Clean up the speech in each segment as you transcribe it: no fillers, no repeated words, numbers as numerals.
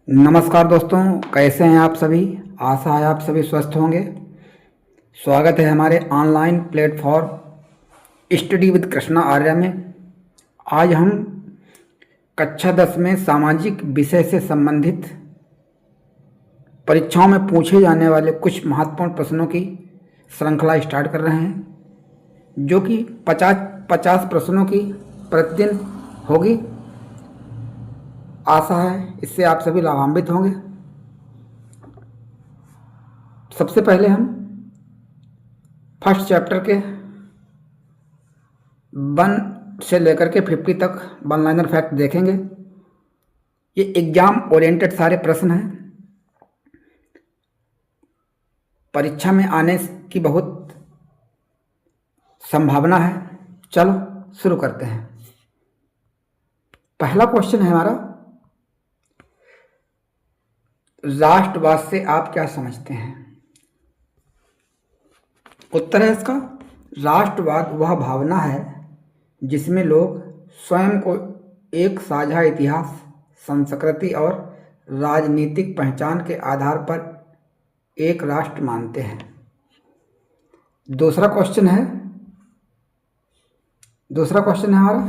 नमस्कार दोस्तों, कैसे हैं आप सभी। आशा है आप सभी स्वस्थ होंगे। स्वागत है हमारे online platform study with Krishna Arya में। आज हम कक्षा 10 में सामाजिक विषय से संबंधित परीक्षाओं में पूछे जाने वाले कुछ महत्वपूर्ण प्रश्नों की श्रृंखला स्टार्ट कर रहे हैं, जो कि 50 प्रश्नों की प्रतिदिन होगी। आशा है इससे आप सभी लाभान्वित होंगे। सबसे पहले हम फर्स्ट चैप्टर के 1 से लेकर के 50 तक वन लाइनर फैक्ट देखेंगे। ये एग्जाम ओरिएंटेड सारे प्रश्न हैं, परीक्षा में आने की बहुत संभावना है। चलो शुरू करते हैं। पहला क्वेश्चन है हमारा, राष्ट्रवाद से आप क्या समझते हैं। उत्तर है इसका, राष्ट्रवाद वह भावना है जिसमें लोग स्वयं को एक साझा इतिहास, संस्कृति और राजनीतिक पहचान के आधार पर एक राष्ट्र मानते हैं। दूसरा क्वेश्चन है हमारा,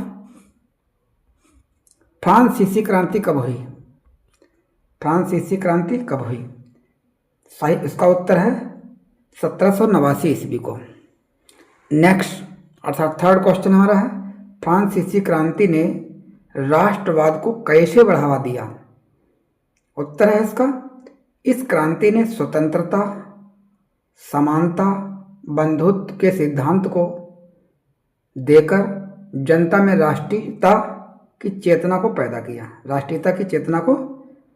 फ्रांसीसी क्रांति कब हुई। फ्रांसीसी क्रांति कब हुई। सही, इसका उत्तर है 1789 ईस्वी को। नेक्स्ट अर्थात थर्ड क्वेश्चन हमारा है, फ्रांसीसी क्रांति ने राष्ट्रवाद को कैसे बढ़ावा दिया। उत्तर है इसका, इस क्रांति ने स्वतंत्रता, समानता, बंधुत्व के सिद्धांत को देकर जनता में राष्ट्रीयता की चेतना को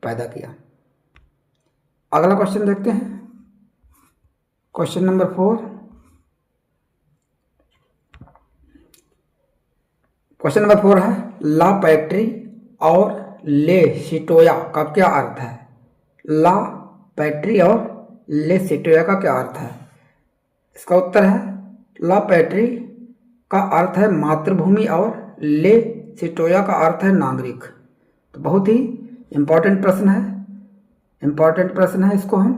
पैदा किया। अगला क्वेश्चन देखते हैं, क्वेश्चन नंबर 4। क्वेश्चन नंबर 4 है, ला पैट्री और ले सिटोया का क्या अर्थ है। ला पैट्री और ले सिटोया का क्या अर्थ है। इसका उत्तर है, ला पैट्री का अर्थ है मातृभूमि और ले सिटोया का अर्थ है नागरिक। तो बहुत ही इम्पोर्टेंट प्रश्न है, इसको हम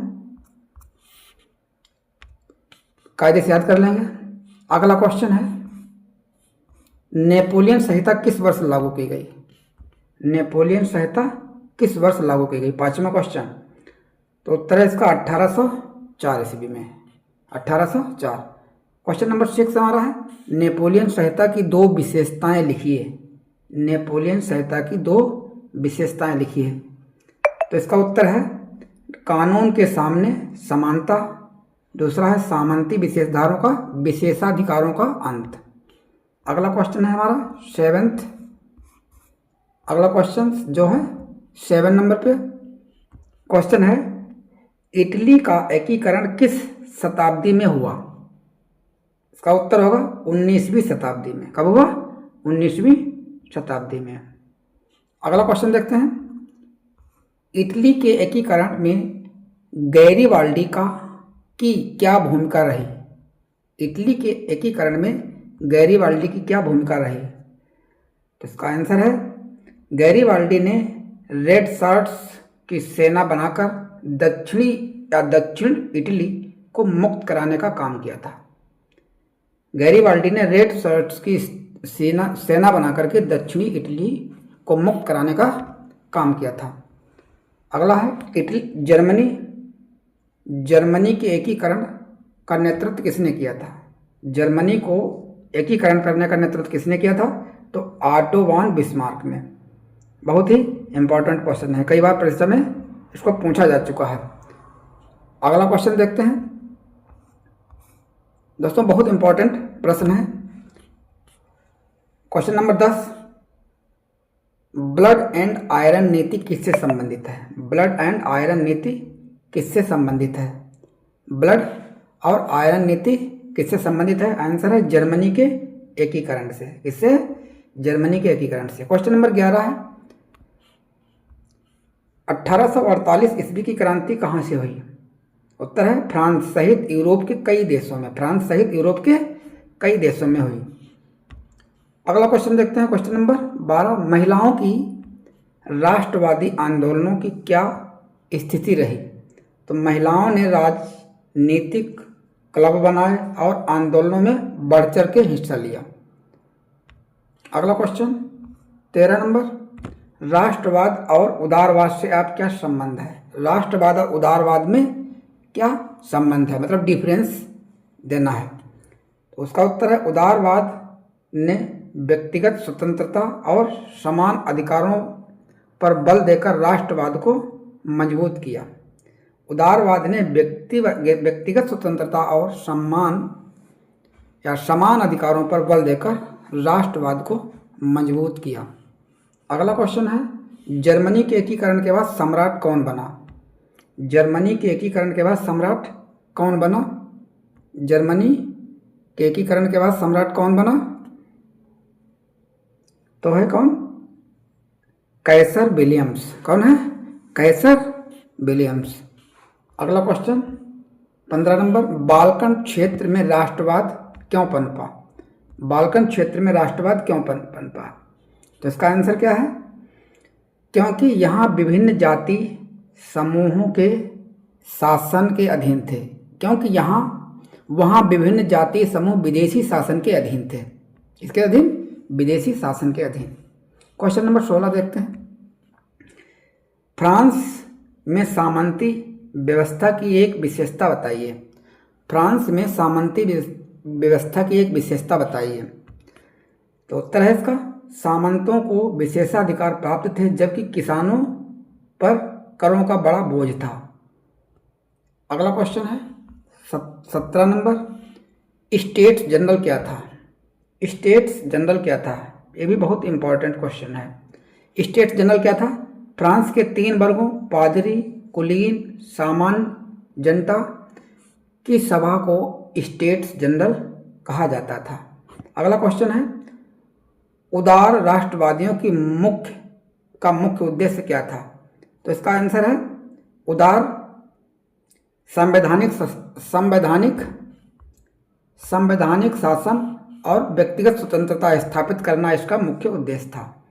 कायदे से याद कर लेंगे। अगला क्वेश्चन है, नेपोलियन संहिता किस वर्ष लागू की गई। नेपोलियन संहिता किस वर्ष लागू की गई, पांचवा क्वेश्चन। तो उत्तर है इसका 1804 ईस्वी में, 1804। क्वेश्चन नंबर 6 हमारा है, नेपोलियन संहिता की 2 विशेषताएं लिखिए। नेपोलियन संहिता की 2 विशेषताएं लिखिए। तो इसका उत्तर है, कानून के सामने समानता, दूसरा है सामंती विशेषधारों का विशेषाधिकारों का अंत। अगला क्वेश्चन है हमारा 7th। अगला क्वेश्चन जो है 7 नंबर पे क्वेश्चन है, इटली का एकीकरण किस शताब्दी में हुआ। इसका उत्तर होगा 19वीं शताब्दी में। कब हुआ, 19वीं शताब्दी में। अगला क्वेश्चन देखते हैं, इटली के एकीकरण में गैरिबाल्डी की क्या भूमिका रही। इटली के एकीकरण में गैरिबाल्डी की क्या भूमिका रही। तो इसका आंसर है, गैरिबाल्डी ने रेड शर्ट्स की सेना बनाकर दक्षिण इटली को मुक्त कराने का काम किया था। गैरिबाल्डी ने रेड शर्ट्स की सेना बनाकर के दक्षिणी इटली को मुक्त कराने का काम किया था। अगला है जर्मनी के एकीकरण का नेतृत्व किसने किया था। जर्मनी को एकीकरण करने का नेतृत्व किसने किया था। तो ऑटो वॉन बिस्मार्क ने। बहुत ही इंपॉर्टेंट क्वेश्चन है, कई बार परीक्षा में इसको पूछा जा चुका है। अगला क्वेश्चन देखते हैं दोस्तों, बहुत इंपॉर्टेंट प्रश्न है। Question number 10, blood and iron नीति किससे संबंधित है। ब्लड एंड आयरन नीति किससे संबंधित है। ब्लड और आयरन नीति किससे संबंधित है। आंसर है जर्मनी के एकीकरण से। किससे, जर्मनी के एकीकरण से। क्वेश्चन नंबर 11 है, 1848 ईस्वी की क्रांति कहाँ से हुई। उत्तर है, फ्रांस सहित यूरोप के कई देशों में हुई। अगला क्वेश्चन देखते हैं, क्वेश्चन नंबर 12, महिलाओं की राष्ट्रवादी आंदोलनों की क्या स्थिति रही? तो महिलाओं ने राजनीतिक क्लब बनाए और आंदोलनों में बढ़ चढ़ के हिस्सा लिया। अगला क्वेश्चन 13 नंबर, राष्ट्रवाद और उदारवाद से आप क्या संबंध है? राष्ट्रवाद और उदारवाद में क्या संबंध है, मतलब डिफरेंस देना है। तो उसका उत्तर है उदारवाद ने व्यक्तिगत स्वतंत्रता और समान अधिकारों पर बल देकर राष्ट्रवाद को मजबूत किया। उदारवाद ने व्यक्तिगत स्वतंत्रता और समान अधिकारों पर बल देकर राष्ट्रवाद को मजबूत किया। अगला क्वेश्चन है, जर्मनी के एकीकरण के बाद सम्राट कौन बना? जर्मनी के एकीकरण के बाद सम्राट कौन बना? जर्मनी के एकीकरण के बाद सम्राट कौन बना? तो है कौन? कैसर विलियम्स। कौन है? कैसर विलियम्स। अगला क्वेश्चन 15 नंबर, बाल्कन क्षेत्र में राष्ट्रवाद क्यों पनपा? बाल्कन क्षेत्र में राष्ट्रवाद क्यों पनपा? तो इसका आंसर क्या है? क्योंकि यहाँ विभिन्न जाति समूहों के शासन के अधीन थे। क्योंकि वहाँ विभिन्न जातीय समूह विदेशी शासन के अधीन थे। इसके अधीन? विदेशी शासन के अधीन। क्वेश्चन नंबर 16 देखते हैं, फ्रांस में सामंती व्यवस्था की एक विशेषता बताइए। फ्रांस में सामंती व्यवस्था की एक विशेषता बताइए। तो उत्तर है इसका, सामंतों को विशेषाधिकार प्राप्त थे जबकि किसानों पर करों का बड़ा बोझ था। अगला क्वेश्चन है 17 नंबर, स्टेट्स जनरल क्या था? स्टेट्स जनरल क्या था? ये भी बहुत इंपॉर्टेंट क्वेश्चन है। स्टेट्स जनरल क्या था? फ्रांस के 3 वर्गों पादरी, कुलीन, सामान्य जनता की सभा को स्टेट्स जनरल कहा जाता था। अगला क्वेश्चन है, उदार राष्ट्रवादियों की मुख्य उद्देश्य क्या था? तो इसका आंसर है उदार संवैधानिक शासन और व्यक्तिगत स्वतंत्रता स्थापित करना इसका मुख्य उद्देश्य था।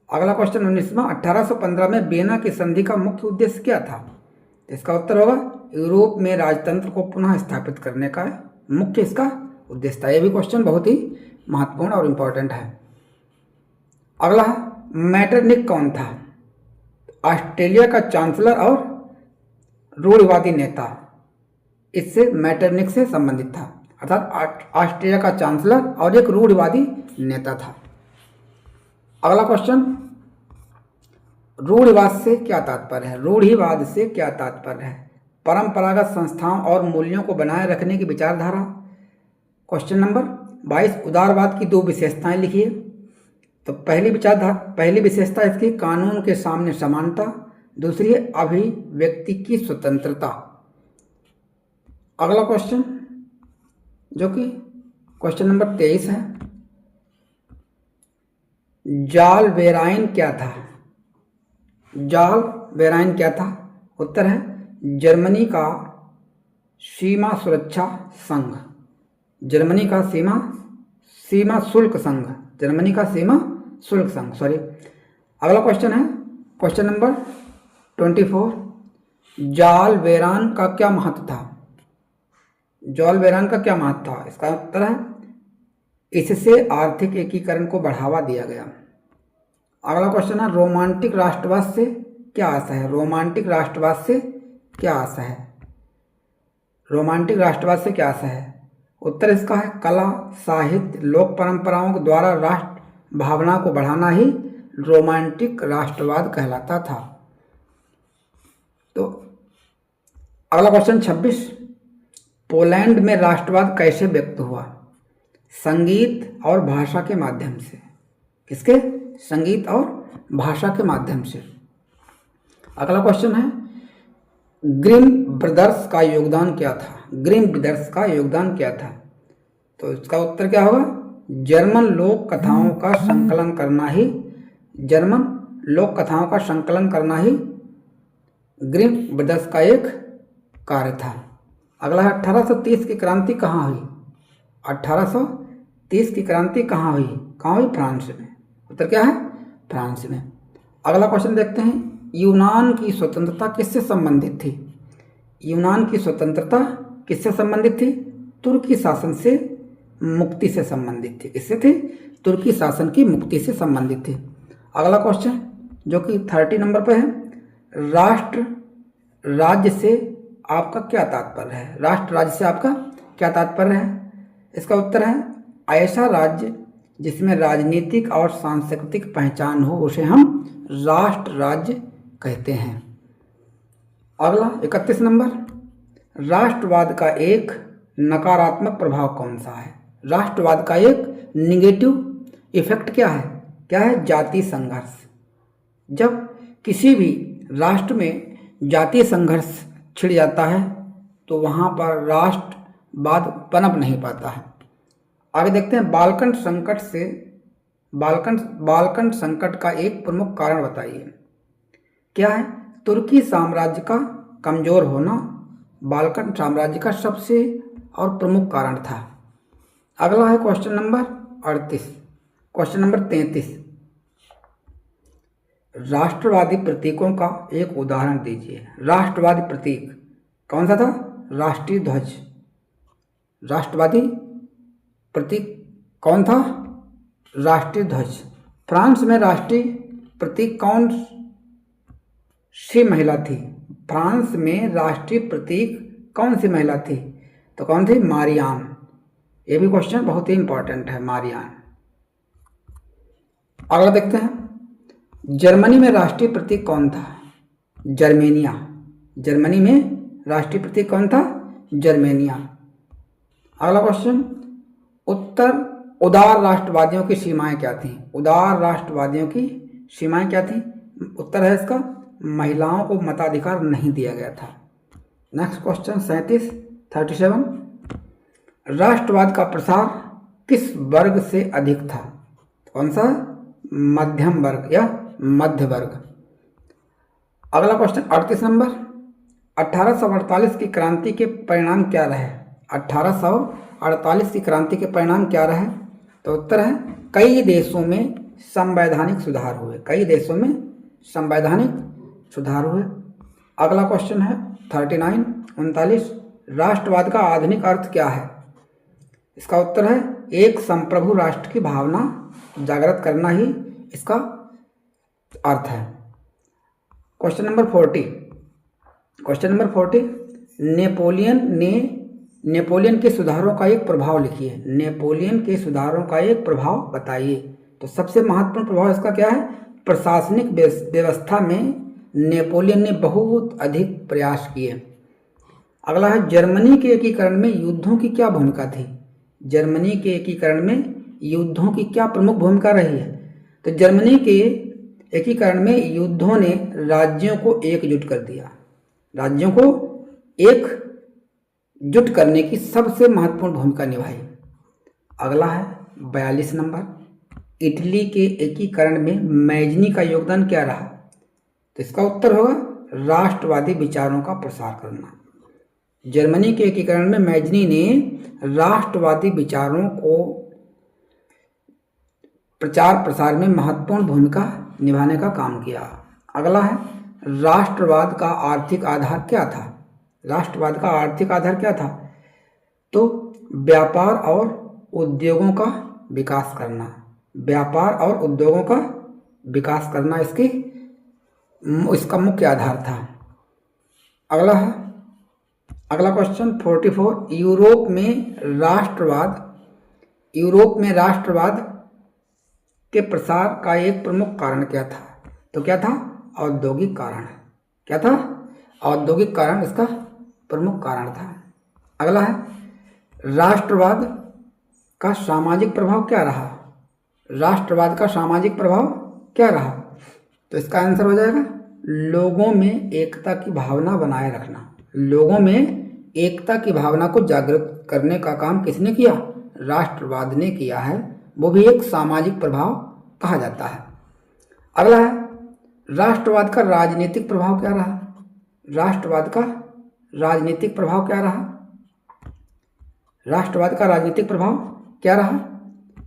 अगला क्वेश्चन 19वां, 1815 में वियना की संधि का मुख्य उद्देश्य क्या था? इसका उत्तर होगा यूरोप में राजतंत्र को पुनः स्थापित करने का मुख्य इसका उद्देश्य था। यह भी क्वेश्चन बहुत ही महत्वपूर्ण और इम्पोर्टेंट है। अगला मैटरनिक कौन था? ऑस्ट्रेलिया का चांसलर और रूढ़िवादी नेता, इससे मैटरनिक से संबंधित था, अर्थात ऑस्ट्रेलिया का चांसलर और एक रूढ़िवादी नेता था। अगला क्वेश्चन, रूढ़िवाद से क्या तात्पर्य है? रूढ़िवाद से क्या तात्पर्य है? परंपरागत संस्थाओं और मूल्यों को बनाए रखने की विचारधारा। क्वेश्चन नंबर 22, उदारवाद की 2 विशेषताएं लिखिए। तो पहली विशेषता इसकी कानून के सामने समानता, दूसरी है अभिव्यक्ति की स्वतंत्रता। अगला क्वेश्चन जो कि क्वेश्चन नंबर 23 है, जाल वेराइन क्या था? जाल वेराइन क्या था? उत्तर है जर्मनी का सीमा सुरक्षा संघ, जर्मनी का सीमा शुल्क संघ, जर्मनी का सीमा शुल्क संघ, सॉरी। अगला क्वेश्चन है क्वेश्चन नंबर 24, जाल वेरान का क्या महत्व था? जाल वेरान का क्या महत्व था? इसका उत्तर है इससे आर्थिक एकीकरण को बढ़ावा दिया गया। अगला क्वेश्चन है, रोमांटिक राष्ट्रवाद से क्या आशा है? रोमांटिक राष्ट्रवाद से क्या आशा है? रोमांटिक राष्ट्रवाद से क्या आशा है? उत्तर इसका है कला, साहित्य, लोक परंपराओं के द्वारा राष्ट्र भावना को बढ़ाना ही रोमांटिक राष्ट्रवाद कहलाता था। तो अगला क्वेश्चन 26, पोलैंड में राष्ट्रवाद कैसे व्यक्त हुआ? संगीत और भाषा के माध्यम से। किसके? संगीत और भाषा के माध्यम से। अगला क्वेश्चन है, ग्रिम ब्रदर्स का योगदान क्या था? ग्रिम ब्रदर्स का योगदान क्या था? तो इसका उत्तर क्या होगा? जर्मन लोक कथाओं का संकलन करना ही ग्रिम ब्रदर्स का एक कार्य था। अगला है 1830 की क्रांति कहाँ हुई? 1830 की क्रांति कहाँ हुई? फ्रांस में। उत्तर क्या है? फ्रांस में। अगला क्वेश्चन देखते हैं, यूनान की स्वतंत्रता किससे संबंधित थी? यूनान की स्वतंत्रता किससे संबंधित थी? तुर्की शासन से मुक्ति से संबंधित थी। किससे थी? तुर्की शासन की मुक्ति से संबंधित थी। अगला क्वेश्चन जो कि 30 नंबर पर है, राष्ट्र राज्य से आपका क्या तात्पर्य है? राष्ट्र राज्य से आपका क्या तात्पर्य है? इसका उत्तर है ऐसा राज्य जिसमें राजनीतिक और सांस्कृतिक पहचान हो उसे हम राष्ट्र राज्य कहते हैं। अगला 31 नंबर, राष्ट्रवाद का एक नकारात्मक प्रभाव कौन सा है? राष्ट्रवाद का एक निगेटिव इफेक्ट क्या है? क्या है? जातीय संघर्ष। जब किसी भी राष्ट्र में जातीय संघर्ष छिड़ जाता है तो वहाँ पर राष्ट्रवाद पनप नहीं पाता है। आगे देखते हैं, बाल्कन संकट का एक प्रमुख कारण बताइए। क्या है? तुर्की साम्राज्य का कमजोर होना बाल्कन साम्राज्य का सबसे और प्रमुख कारण था। अगला है क्वेश्चन नंबर 38। क्वेश्चन नंबर 33, राष्ट्रवादी प्रतीकों का एक उदाहरण दीजिए। राष्ट्रवादी प्रतीक कौन सा था? राष्ट्रीय ध्वज। राष्ट्रवादी प्रतीक कौन था? राष्ट्रीय ध्वज। फ्रांस में राष्ट्रीय प्रतीक कौन सी महिला थी? फ्रांस में राष्ट्रीय प्रतीक कौन सी महिला थी? तो कौन थी? मारियान। ये भी क्वेश्चन बहुत ही इंपॉर्टेंट है, मारियान। अगला देखते हैं, जर्मनी में राष्ट्रीय प्रतीक कौन था? जर्मेनिया। जर्मनी में राष्ट्रीय प्रतीक कौन था? जर्मेनिया। अगला क्वेश्चन, उदार राष्ट्रवादियों की सीमाएं क्या थीं? उदार राष्ट्रवादियों की सीमाएं क्या थीं? उत्तर है इसका, महिलाओं को मताधिकार नहीं दिया गया था। नेक्स्ट क्वेश्चन 37, राष्ट्रवाद का प्रसार किस वर्ग से अधिक था? कौन सा? मध्यम वर्ग या मध्य वर्ग। अगला क्वेश्चन 38 नंबर, 1848 की क्रांति के परिणाम क्या रहे? 1848 की क्रांति के परिणाम क्या रहे? तो उत्तर है, कई देशों में संवैधानिक सुधार हुए। कई देशों में संवैधानिक सुधार हुए। अगला क्वेश्चन है 39, राष्ट्रवाद का आधुनिक अर्थ क्या है? इसका उत्तर है, एक संप्रभु राष्ट्र की भावना जागृत करना ही इसका अर्थ है। क्वेश्चन नंबर 40, नेपोलियन के सुधारों का एक प्रभाव लिखिए। नेपोलियन के सुधारों का एक प्रभाव बताइए। तो सबसे महत्वपूर्ण प्रभाव इसका क्या है? प्रशासनिक व्यवस्था में नेपोलियन ने बहुत अधिक प्रयास किए। अगला है, जर्मनी के एकीकरण में युद्धों की क्या भूमिका थी? जर्मनी के एकीकरण में युद्धों की क्या प्रमुख भूमिका रही है? तो जर्मनी के एकीकरण में युद्धों ने राज्यों को एकजुट कर दिया। राज्यों को एकजुट करने की सबसे महत्वपूर्ण भूमिका निभाई। अगला है 42 नंबर, इटली के एकीकरण में मैजनी का योगदान क्या रहा? तो इसका उत्तर होगा, राष्ट्रवादी विचारों का प्रसार करना। जर्मनी के एकीकरण में मैजनी ने राष्ट्रवादी विचारों को प्रचार प्रसार में महत्वपूर्ण भूमिका निभाने का काम किया। अगला है, राष्ट्रवाद का आर्थिक आधार क्या था? राष्ट्रवाद का आर्थिक आधार क्या था? तो व्यापार और उद्योगों का विकास करना। व्यापार और उद्योगों का विकास करना इसका मुख्य आधार था। अगला क्वेश्चन 44, यूरोप में राष्ट्रवाद के प्रसार का एक प्रमुख कारण क्या था? तो क्या था? औद्योगिक कारण। क्या था? औद्योगिक कारण इसका प्रमुख कारण था। अगला है, राष्ट्रवाद का सामाजिक प्रभाव क्या रहा? राष्ट्रवाद का सामाजिक प्रभाव क्या रहा? तो इसका आंसर हो जाएगा, लोगों में एकता की भावना बनाए रखना। लोगों में एकता की भावना को जागृत करने का काम किसने किया? राष्ट्रवाद ने किया है। वो भी एक सामाजिक प्रभाव कहा जाता है। अगला है, राष्ट्रवाद का राजनीतिक प्रभाव क्या रहा? राष्ट्रवाद का राजनीतिक प्रभाव क्या रहा? राष्ट्रवाद का राजनीतिक प्रभाव क्या रहा?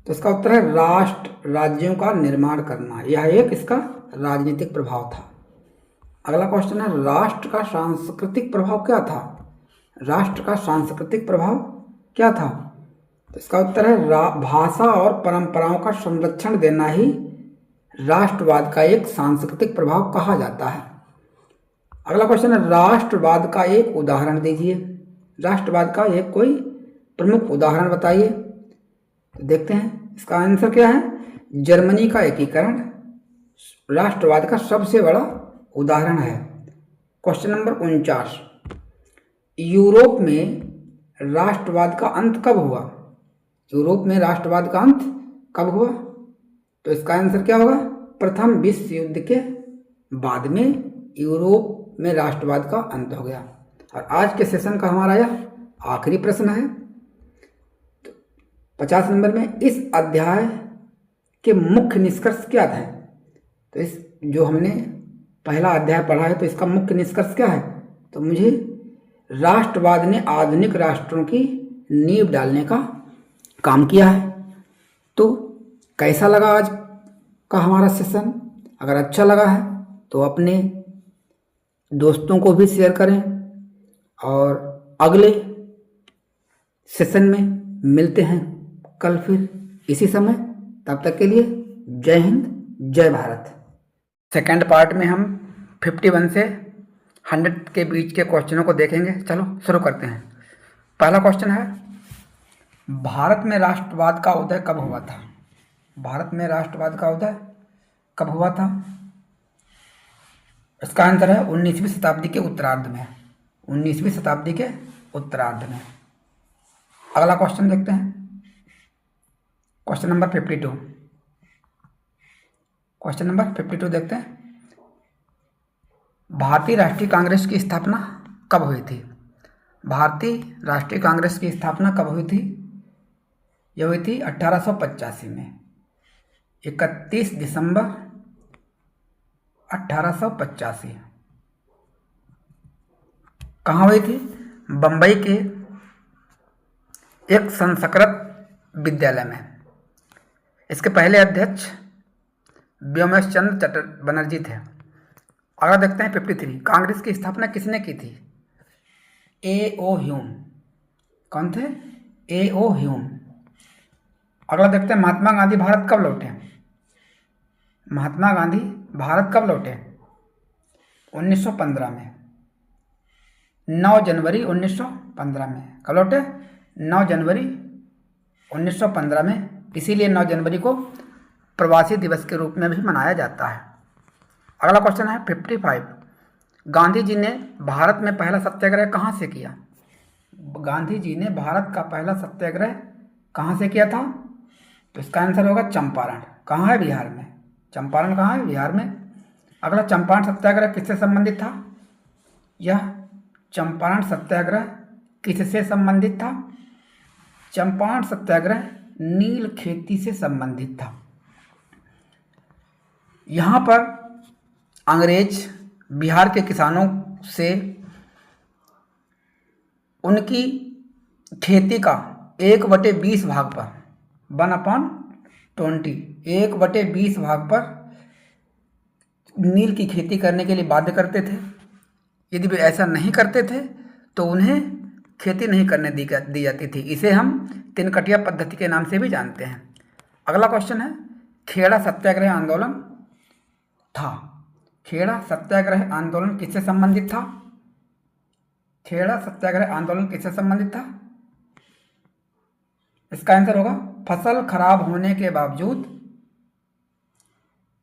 तो इसका उत्तर है, राष्ट्र राज्यों का निर्माण करना। यह एक इसका राजनीतिक प्रभाव था। अगला क्वेश्चन है राष्ट्र का सांस्कृतिक प्रभाव क्या था? राष्ट्र का सांस्कृतिक प्रभाव क्या था? तो इसका उत्तर है भाषा और परंपराओं का संरक्षण देना ही राष्ट्रवाद का एक सांस्कृतिक प्रभाव कहा जाता है। अगला क्वेश्चन है राष्ट्रवाद का एक उदाहरण दीजिए। राष्ट्रवाद का एक कोई प्रमुख उदाहरण बताइए। तो देखते हैं इसका आंसर क्या है। जर्मनी का एकीकरण राष्ट्रवाद का सबसे बड़ा उदाहरण है। क्वेश्चन नंबर 49, यूरोप में राष्ट्रवाद का अंत कब हुआ? यूरोप में राष्ट्रवाद का अंत कब हुआ? तो इसका आंसर क्या होगा? प्रथम विश्व युद्ध के बाद में यूरोप में राष्ट्रवाद का अंत हो गया। और आज के सेशन का हमारा यह आखिरी प्रश्न है। तो 50 नंबर में इस अध्याय के मुख्य निष्कर्ष क्या थे? तो इस जो हमने पहला अध्याय पढ़ा है तो इसका मुख्य निष्कर्ष क्या है? तो मुझे राष्ट्रवाद ने आधुनिक राष्ट्रों की नींव डालने का काम किया है। तो कैसा लगा आज का हमारा सेशन? अगर अच्छा लगा है तो अपने दोस्तों को भी शेयर करें और अगले सेशन में मिलते हैं कल फिर इसी समय। तब तक के लिए जय हिंद, जय भारत। सेकेंड पार्ट में हम 51 से 100 के बीच के क्वेश्चनों को देखेंगे। चलो शुरू करते हैं। पहला क्वेश्चन है भारत में राष्ट्रवाद का उदय कब हुआ था? भारत में राष्ट्रवाद का उदय कब हुआ था? इसका आंसर है 19वीं शताब्दी के उत्तरार्ध में। 19वीं शताब्दी के उत्तरार्ध में। अगला क्वेश्चन देखते हैं। Question number 52। क्वेश्चन नंबर 52 देखते हैं। भारतीय राष्ट्रीय कांग्रेस की स्थापना कब हुई थी? भारतीय राष्ट्रीय कांग्रेस की स्थापना कब हुई थी? यह हुई थी 1885 में। 31 दिसंबर 1885। कहाँ हुई थी? बम्बई के एक संस्कृत विद्यालय में। इसके पहले अध्यक्ष व्योमेश चंद्र बनर्जी थे। अगला देखते हैं 53। कांग्रेस की स्थापना किसने की थी? A.O. ह्यूम। कौन थे? A.O. ह्यूम। अगला देखते हैं महात्मा गांधी भारत कब लौटे? महात्मा गांधी भारत कब लौटे? 1915 में। 9 जनवरी 1915 में। कब लौटे? 9 जनवरी 1915 में। इसीलिए 9 जनवरी को प्रवासी दिवस के रूप में भी मनाया जाता है। अगला क्वेश्चन है 55। गांधी जी ने भारत में पहला सत्याग्रह कहाँ से किया? गांधी जी ने भारत का पहला सत्याग्रह कहाँ से किया था? तो इसका आंसर होगा चंपारण। कहाँ है? बिहार में। चंपारण कहाँ है? बिहार में। अगला चंपारण सत्याग्रह किससे संबंधित था? यह चंपारण सत्याग्रह किससे संबंधित था? चंपारण सत्याग्रह नील खेती से संबंधित था। यहाँ पर अंग्रेज बिहार के किसानों से उनकी खेती का 1/20 भाग पर 1/20 1/20 भाग पर नील की खेती करने के लिए बाध्य करते थे। यदि वे ऐसा नहीं करते थे तो उन्हें खेती नहीं करने दी जाती थी। इसे हम तिनकटिया पद्धति के नाम से भी जानते हैं। अगला क्वेश्चन है खेड़ा सत्याग्रह आंदोलन था। खेड़ा सत्याग्रह आंदोलन किससे संबंधित था? खेड़ा सत्याग्रह आंदोलन किससे संबंधित था? इसका आंसर होगा फसल खराब होने के बावजूद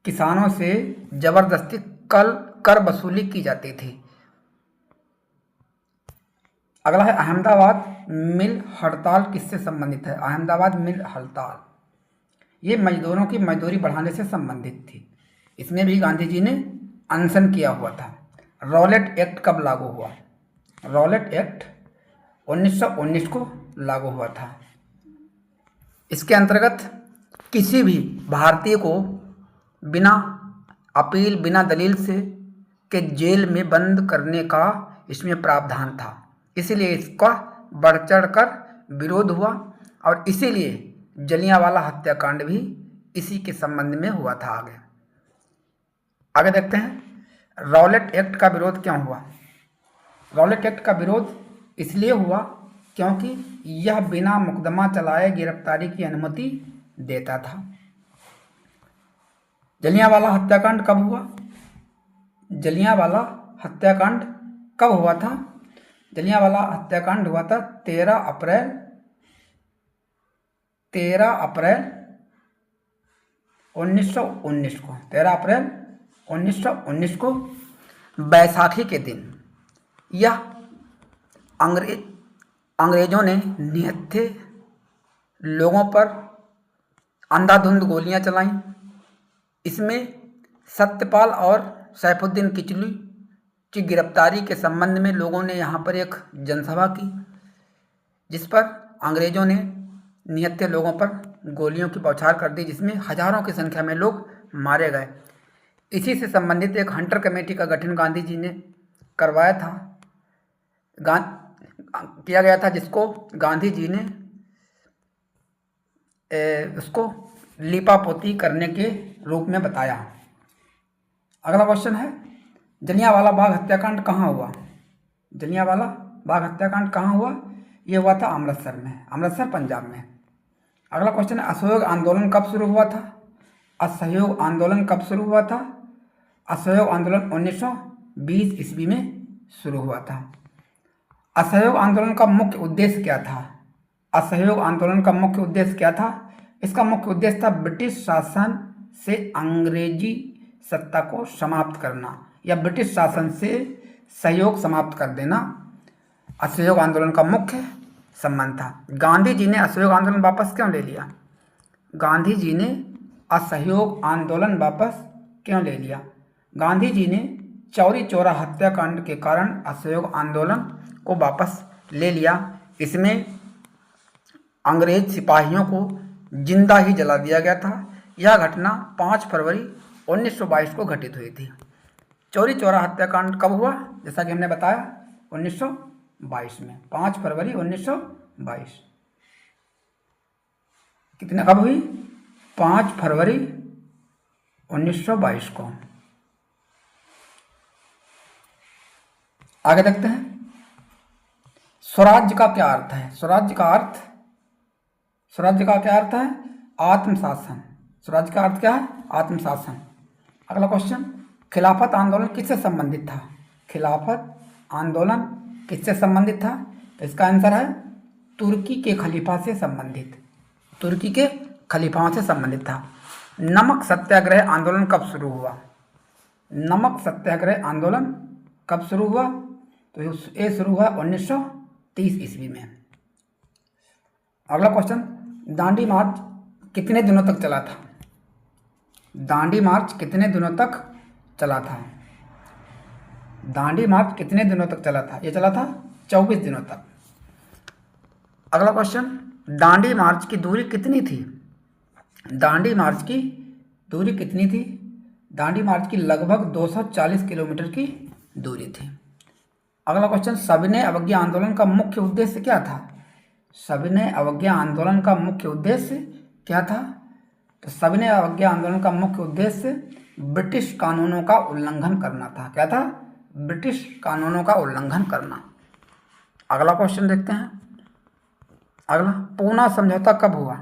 किसानों से जबरदस्ती कर वसूली की जाती थी। अगला है अहमदाबाद मिल हड़ताल किससे संबंधित है? अहमदाबाद मिल हड़ताल ये मजदूरों की मजदूरी बढ़ाने से संबंधित थी। इसमें भी गांधी जी ने अनशन किया हुआ था। रॉलेट एक्ट कब लागू हुआ? रॉलेट एक्ट 1919 को लागू हुआ था। इसके अंतर्गत किसी भी भारतीय को बिना अपील बिना दलील से के जेल में बंद करने का इसमें प्रावधान था। इसीलिए इसका बढ़ चढ़ कर विरोध हुआ और इसीलिए जलियांवाला हत्याकांड भी इसी के संबंध में हुआ था। आगे आगे देखते हैं, रॉलेट एक्ट का विरोध क्यों हुआ। रॉलेट एक्ट का विरोध इसलिए हुआ क्योंकि यह बिना मुकदमा चलाए गिरफ्तारी की अनुमति देता था। जलियांवाला हत्याकांड कब हुआ। जलियांवाला हत्याकांड कब हुआ था। जलियांवाला हत्याकांड हुआ था 13 अप्रैल 1919 को। 13 अप्रैल 1919 को बैसाखी के दिन यह अंग्रेजों ने निहत्थे लोगों पर अंधाधुंध गोलियां चलाईं। इसमें सत्यपाल और सैफुद्दीन किचलू की गिरफ्तारी के संबंध में लोगों ने यहाँ पर एक जनसभा की, जिस पर अंग्रेजों ने निहत्थे लोगों पर गोलियों की बौछार कर दी, जिसमें हजारों की संख्या में लोग मारे गए। इसी से संबंधित एक हंटर कमेटी का गठन गांधी जी ने करवाया था, किया गया था, जिसको गांधी जी ने उसको लीपापोती करने के रूप में बताया। अगला क्वेश्चन है, जलियांवाला बाग हत्याकांड कहाँ हुआ। जलियांवाला बाग हत्याकांड कहाँ हुआ। ये हुआ था अमृतसर में, अमृतसर पंजाब में। अगला क्वेश्चन है, असहयोग आंदोलन कब शुरू हुआ था। असहयोग आंदोलन कब शुरू हुआ था। असहयोग आंदोलन 1920 ईस्वी में शुरू हुआ था। असहयोग आंदोलन का मुख्य उद्देश्य क्या था। असहयोग आंदोलन का मुख्य उद्देश्य क्या था। इसका मुख्य उद्देश्य था ब्रिटिश शासन से अंग्रेजी सत्ता को समाप्त करना या ब्रिटिश शासन से सहयोग समाप्त कर देना असहयोग आंदोलन का मुख्य संबंध था। गांधी जी ने असहयोग आंदोलन वापस क्यों ले लिया। गांधी जी ने असहयोग आंदोलन वापस क्यों ले लिया। गांधी जी ने चौरी चौरा हत्याकांड के कारण असहयोग आंदोलन को वापस ले लिया। इसमें अंग्रेज सिपाहियों को जिंदा ही जला दिया गया था। यह घटना 5 फरवरी 1922 को घटित हुई थी। चौरी चौरा हत्याकांड कब हुआ, जैसा कि हमने बताया 1922 में, 5 फरवरी 1922। कितने कब हुई, 5 फरवरी 1922 को। आगे देखते हैं, स्वराज्य का क्या अर्थ है। स्वराज्य का क्या अर्थ है, आत्मशासन। स्वराज्य का अर्थ क्या है, आत्मशासन। अगला क्वेश्चन, खिलाफत आंदोलन किससे संबंधित था। खिलाफत आंदोलन किससे संबंधित था, तो इसका आंसर है तुर्की के खलीफा से संबंधित। तुर्की के खलीफाओं से संबंधित था। नमक सत्याग्रह आंदोलन कब शुरू हुआ। नमक सत्याग्रह आंदोलन कब शुरू हुआ, तो ये शुरू हुआ 1930 ईस्वी में। अगला क्वेश्चन, दांडी मार्च कितने दिनों तक चला था। दांडी मार्च कितने दिनों तक चला था। दांडी मार्च कितने दिनों तक चला था, ये चला था 24 दिनों तक। अगला क्वेश्चन, दांडी मार्च की दूरी कितनी थी। दांडी मार्च की दूरी कितनी थी। दांडी मार्च की लगभग 240 किलोमीटर की दूरी थी। अगला क्वेश्चन, सविनय अवज्ञा आंदोलन का मुख्य उद्देश्य क्या था। सविनय अवज्ञा आंदोलन का मुख्य उद्देश्य क्या था, तो सविनय अवज्ञा आंदोलन का मुख्य उद्देश्य ब्रिटिश कानूनों का उल्लंघन करना था। क्या था, ब्रिटिश कानूनों का उल्लंघन करना। अगला क्वेश्चन देखते हैं। अगला, पूना समझौता कब हुआ।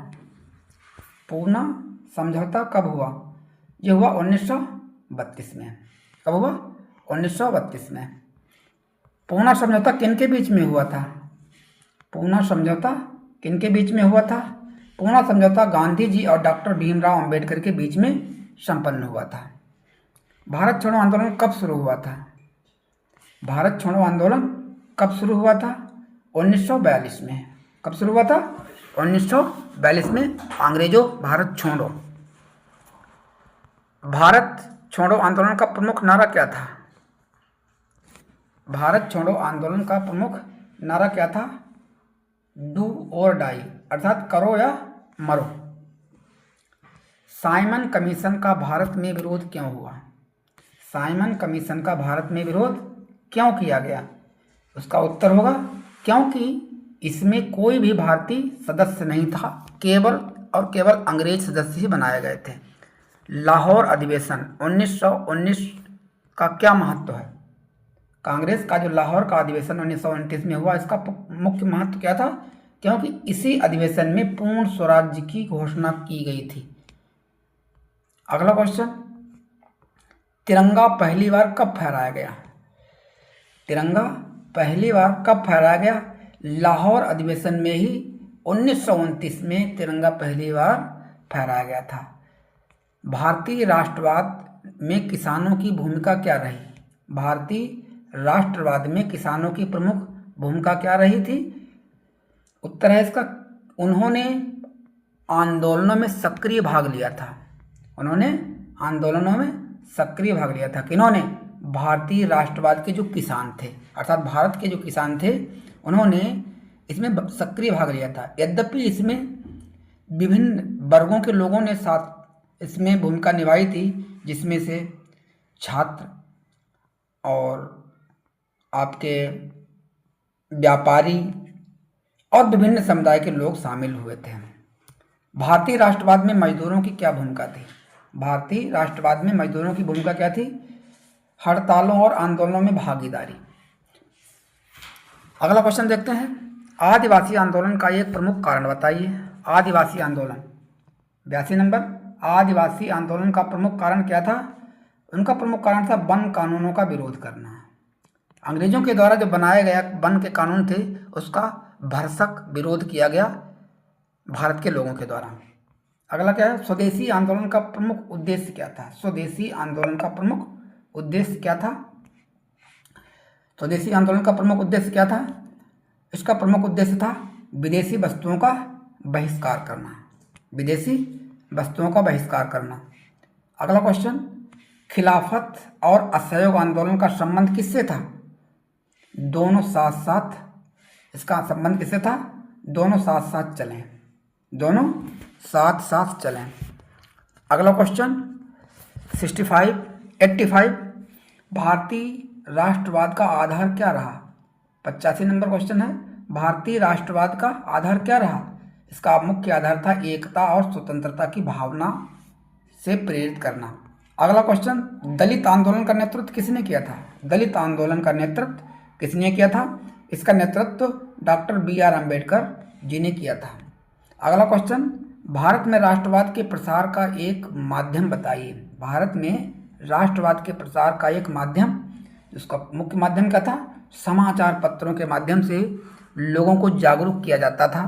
पूना समझौता कब हुआ, यह हुआ 1932 में। कब हुआ, 1932 में। पूना समझौता किनके बीच में हुआ था। पूना समझौता किनके बीच में हुआ था। पूना समझौता गांधी जी और डॉक्टर भीमराव अंबेडकर के बीच में संपन्न हुआ था। भारत छोड़ो आंदोलन कब शुरू हुआ था। भारत छोड़ो आंदोलन कब शुरू हुआ था, 1942 में। कब शुरू हुआ था, 1942 में। अंग्रेजों भारत छोड़ो। भारत छोड़ो आंदोलन का प्रमुख नारा क्या था। भारत छोड़ो आंदोलन का प्रमुख नारा क्या था, डू और डाई, अर्थात करो या मरो। साइमन कमीशन का भारत में विरोध क्यों हुआ। साइमन कमीशन का भारत में विरोध क्यों किया गया, उसका उत्तर होगा क्योंकि इसमें कोई भी भारतीय सदस्य नहीं था, केवल और केवल अंग्रेज सदस्य ही बनाए गए थे। लाहौर अधिवेशन 1919 का क्या महत्व है? कांग्रेस का जो लाहौर का अधिवेशन 1929 में हुआ, इसका मुख्य महत्व क्या था? क्योंकि इसी अधिवेशन में पूर्ण स्वराज्य की घोषणा की गई थी। अगला क्वेश्चन, तिरंगा पहली बार कब फहराया गया? तिरंगा पहली बार कब फहराया गया? लाहौर अधिवेशन में ही 1929 में तिरंगा पहली बार फहराया गया था। भारतीय राष्ट्रवाद में किसानों की भूमिका क्या रही? भारतीय राष्ट्रवाद में किसानों की प्रमुख भूमिका क्या रही थी? उत्तर है इसका, उन्होंने आंदोलनों में सक्रिय भाग लिया था। उन्होंने आंदोलनों में सक्रिय भाग लिया था। किन्होंने? भारतीय राष्ट्रवाद के जो किसान थे, अर्थात भारत के जो किसान थे, उन्होंने इसमें सक्रिय भाग लिया था। यद्यपि इसमें विभिन्न वर्गों के लोगों ने साथ इसमें भूमिका निभाई थी, जिसमें से छात्र और आपके व्यापारी और विभिन्न समुदाय के लोग शामिल हुए थे। भारतीय राष्ट्रवाद में मजदूरों की क्या भूमिका थी? भारतीय राष्ट्रवाद में मजदूरों की भूमिका क्या थी? हड़तालों और आंदोलनों में भागीदारी। अगला क्वेश्चन देखते हैं, आदिवासी आंदोलन का एक प्रमुख कारण बताइए। आदिवासी आंदोलन 82 नंबर। आदिवासी आंदोलन का प्रमुख कारण क्या था? उनका प्रमुख कारण था वन कानूनों का विरोध करना। अंग्रेजों के द्वारा जो बनाए गया वन के कानून थे, उसका भरसक विरोध किया गया भारत के लोगों के द्वारा। अगला क्या है, स्वदेशी आंदोलन का प्रमुख उद्देश्य क्या था? स्वदेशी आंदोलन का प्रमुख उद्देश्य क्या था? स्वदेशी आंदोलन का प्रमुख उद्देश्य क्या था? इसका प्रमुख उद्देश्य था विदेशी वस्तुओं का बहिष्कार करना। विदेशी वस्तुओं का बहिष्कार करना। अगला क्वेश्चन, खिलाफत और असहयोग आंदोलन का संबंध किससे था? दोनों साथ साथ, इसका संबंध किससे था? दोनों साथ साथ चलें, दोनों साथ साथ चलें। अगला क्वेश्चन 85 भारतीय राष्ट्रवाद का आधार क्या रहा? 85 नंबर क्वेश्चन है, भारतीय राष्ट्रवाद का आधार क्या रहा? इसका मुख्य आधार था एकता और स्वतंत्रता की भावना से प्रेरित करना। अगला क्वेश्चन, दलित आंदोलन का नेतृत्व किसने किया था? दलित आंदोलन का नेतृत्व किसने किया था? इसका नेतृत्व डॉक्टर BR अम्बेडकर जी ने किया था। अगला क्वेश्चन, भारत में राष्ट्रवाद के प्रसार का एक माध्यम बताइए। भारत में राष्ट्रवाद के प्रसार का एक माध्यम, उसका मुख्य माध्यम क्या था? समाचार पत्रों के माध्यम से लोगों को जागरूक किया जाता था।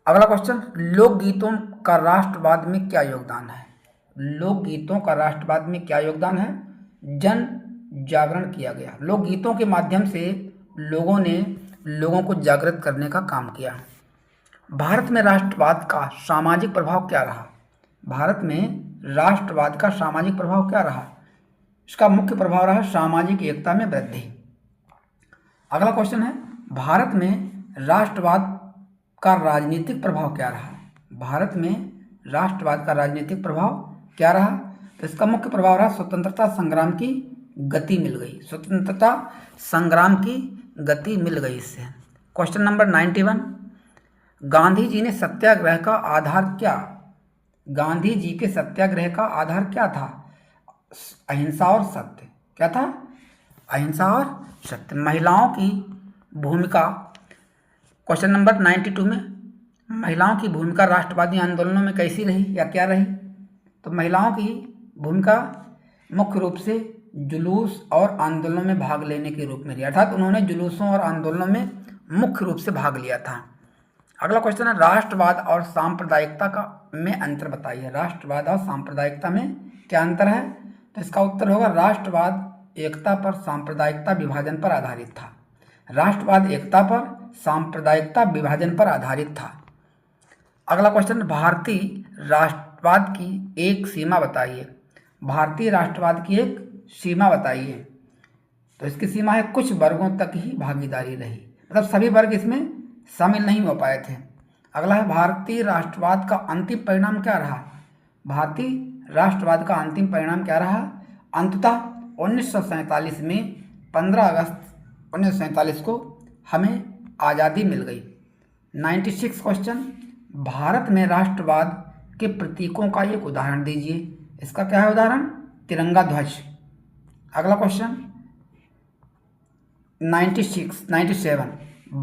अगला क्वेश्चन, लोकगीतों का राष्ट्रवाद में क्या योगदान है? लोकगीतों का राष्ट्रवाद में क्या योगदान है? जन जागरण किया गया। लोकगीतों के माध्यम से लोगों ने लोगों को जागृत करने का काम किया। भारत में राष्ट्रवाद का सामाजिक प्रभाव क्या रहा? भारत में राष्ट्रवाद का सामाजिक प्रभाव क्या रहा? इसका मुख्य प्रभाव रहा सामाजिक एकता में वृद्धि। अगला क्वेश्चन है, भारत में राष्ट्रवाद का राजनीतिक प्रभाव क्या रहा? भारत में राष्ट्रवाद का राजनीतिक प्रभाव क्या रहा? तो इसका मुख्य प्रभाव रहा स्वतंत्रता संग्राम की गति मिल गई। स्वतंत्रता संग्राम की गति मिल गई इससे। क्वेश्चन नंबर 91, गांधी जी ने सत्याग्रह का आधार क्या? गांधी जी के सत्याग्रह का आधार क्या था? अहिंसा और सत्य। क्या था? अहिंसा और सत्य। महिलाओं की भूमिका, क्वेश्चन नंबर 92 में, महिलाओं की भूमिका राष्ट्रवादी आंदोलनों में कैसी रही या क्या रही? तो महिलाओं की भूमिका मुख्य रूप से जुलूस और आंदोलनों में भाग लेने के रूप में रही, अर्थात उन्होंने जुलूसों और आंदोलनों में मुख्य रूप से भाग लिया था। अगला क्वेश्चन है, राष्ट्रवाद और सांप्रदायिकता का में अंतर बताइए। राष्ट्रवाद और सांप्रदायिकता में क्या अंतर है? तो इसका उत्तर होगा, राष्ट्रवाद एकता पर, सांप्रदायिकता विभाजन पर आधारित था। राष्ट्रवाद एकता पर, सांप्रदायिकता विभाजन पर आधारित था। अगला क्वेश्चन, भारतीय राष्ट्रवाद की एक सीमा बताइए। भारतीय राष्ट्रवाद की एक सीमा बताइए। तो इसकी सीमा है कुछ वर्गों तक ही भागीदारी रही, मतलब सभी वर्ग इसमें शामिल नहीं हो पाए थे। अगला है, भारतीय राष्ट्रवाद का अंतिम परिणाम क्या रहा? भारतीय राष्ट्रवाद का अंतिम परिणाम क्या रहा? अंततः 1947 में 15 अगस्त 1947 को हमें आज़ादी मिल गई। 96 क्वेश्चन, भारत में राष्ट्रवाद के प्रतीकों का एक उदाहरण दीजिए। इसका क्या है उदाहरण? तिरंगा ध्वज। अगला क्वेश्चन 97,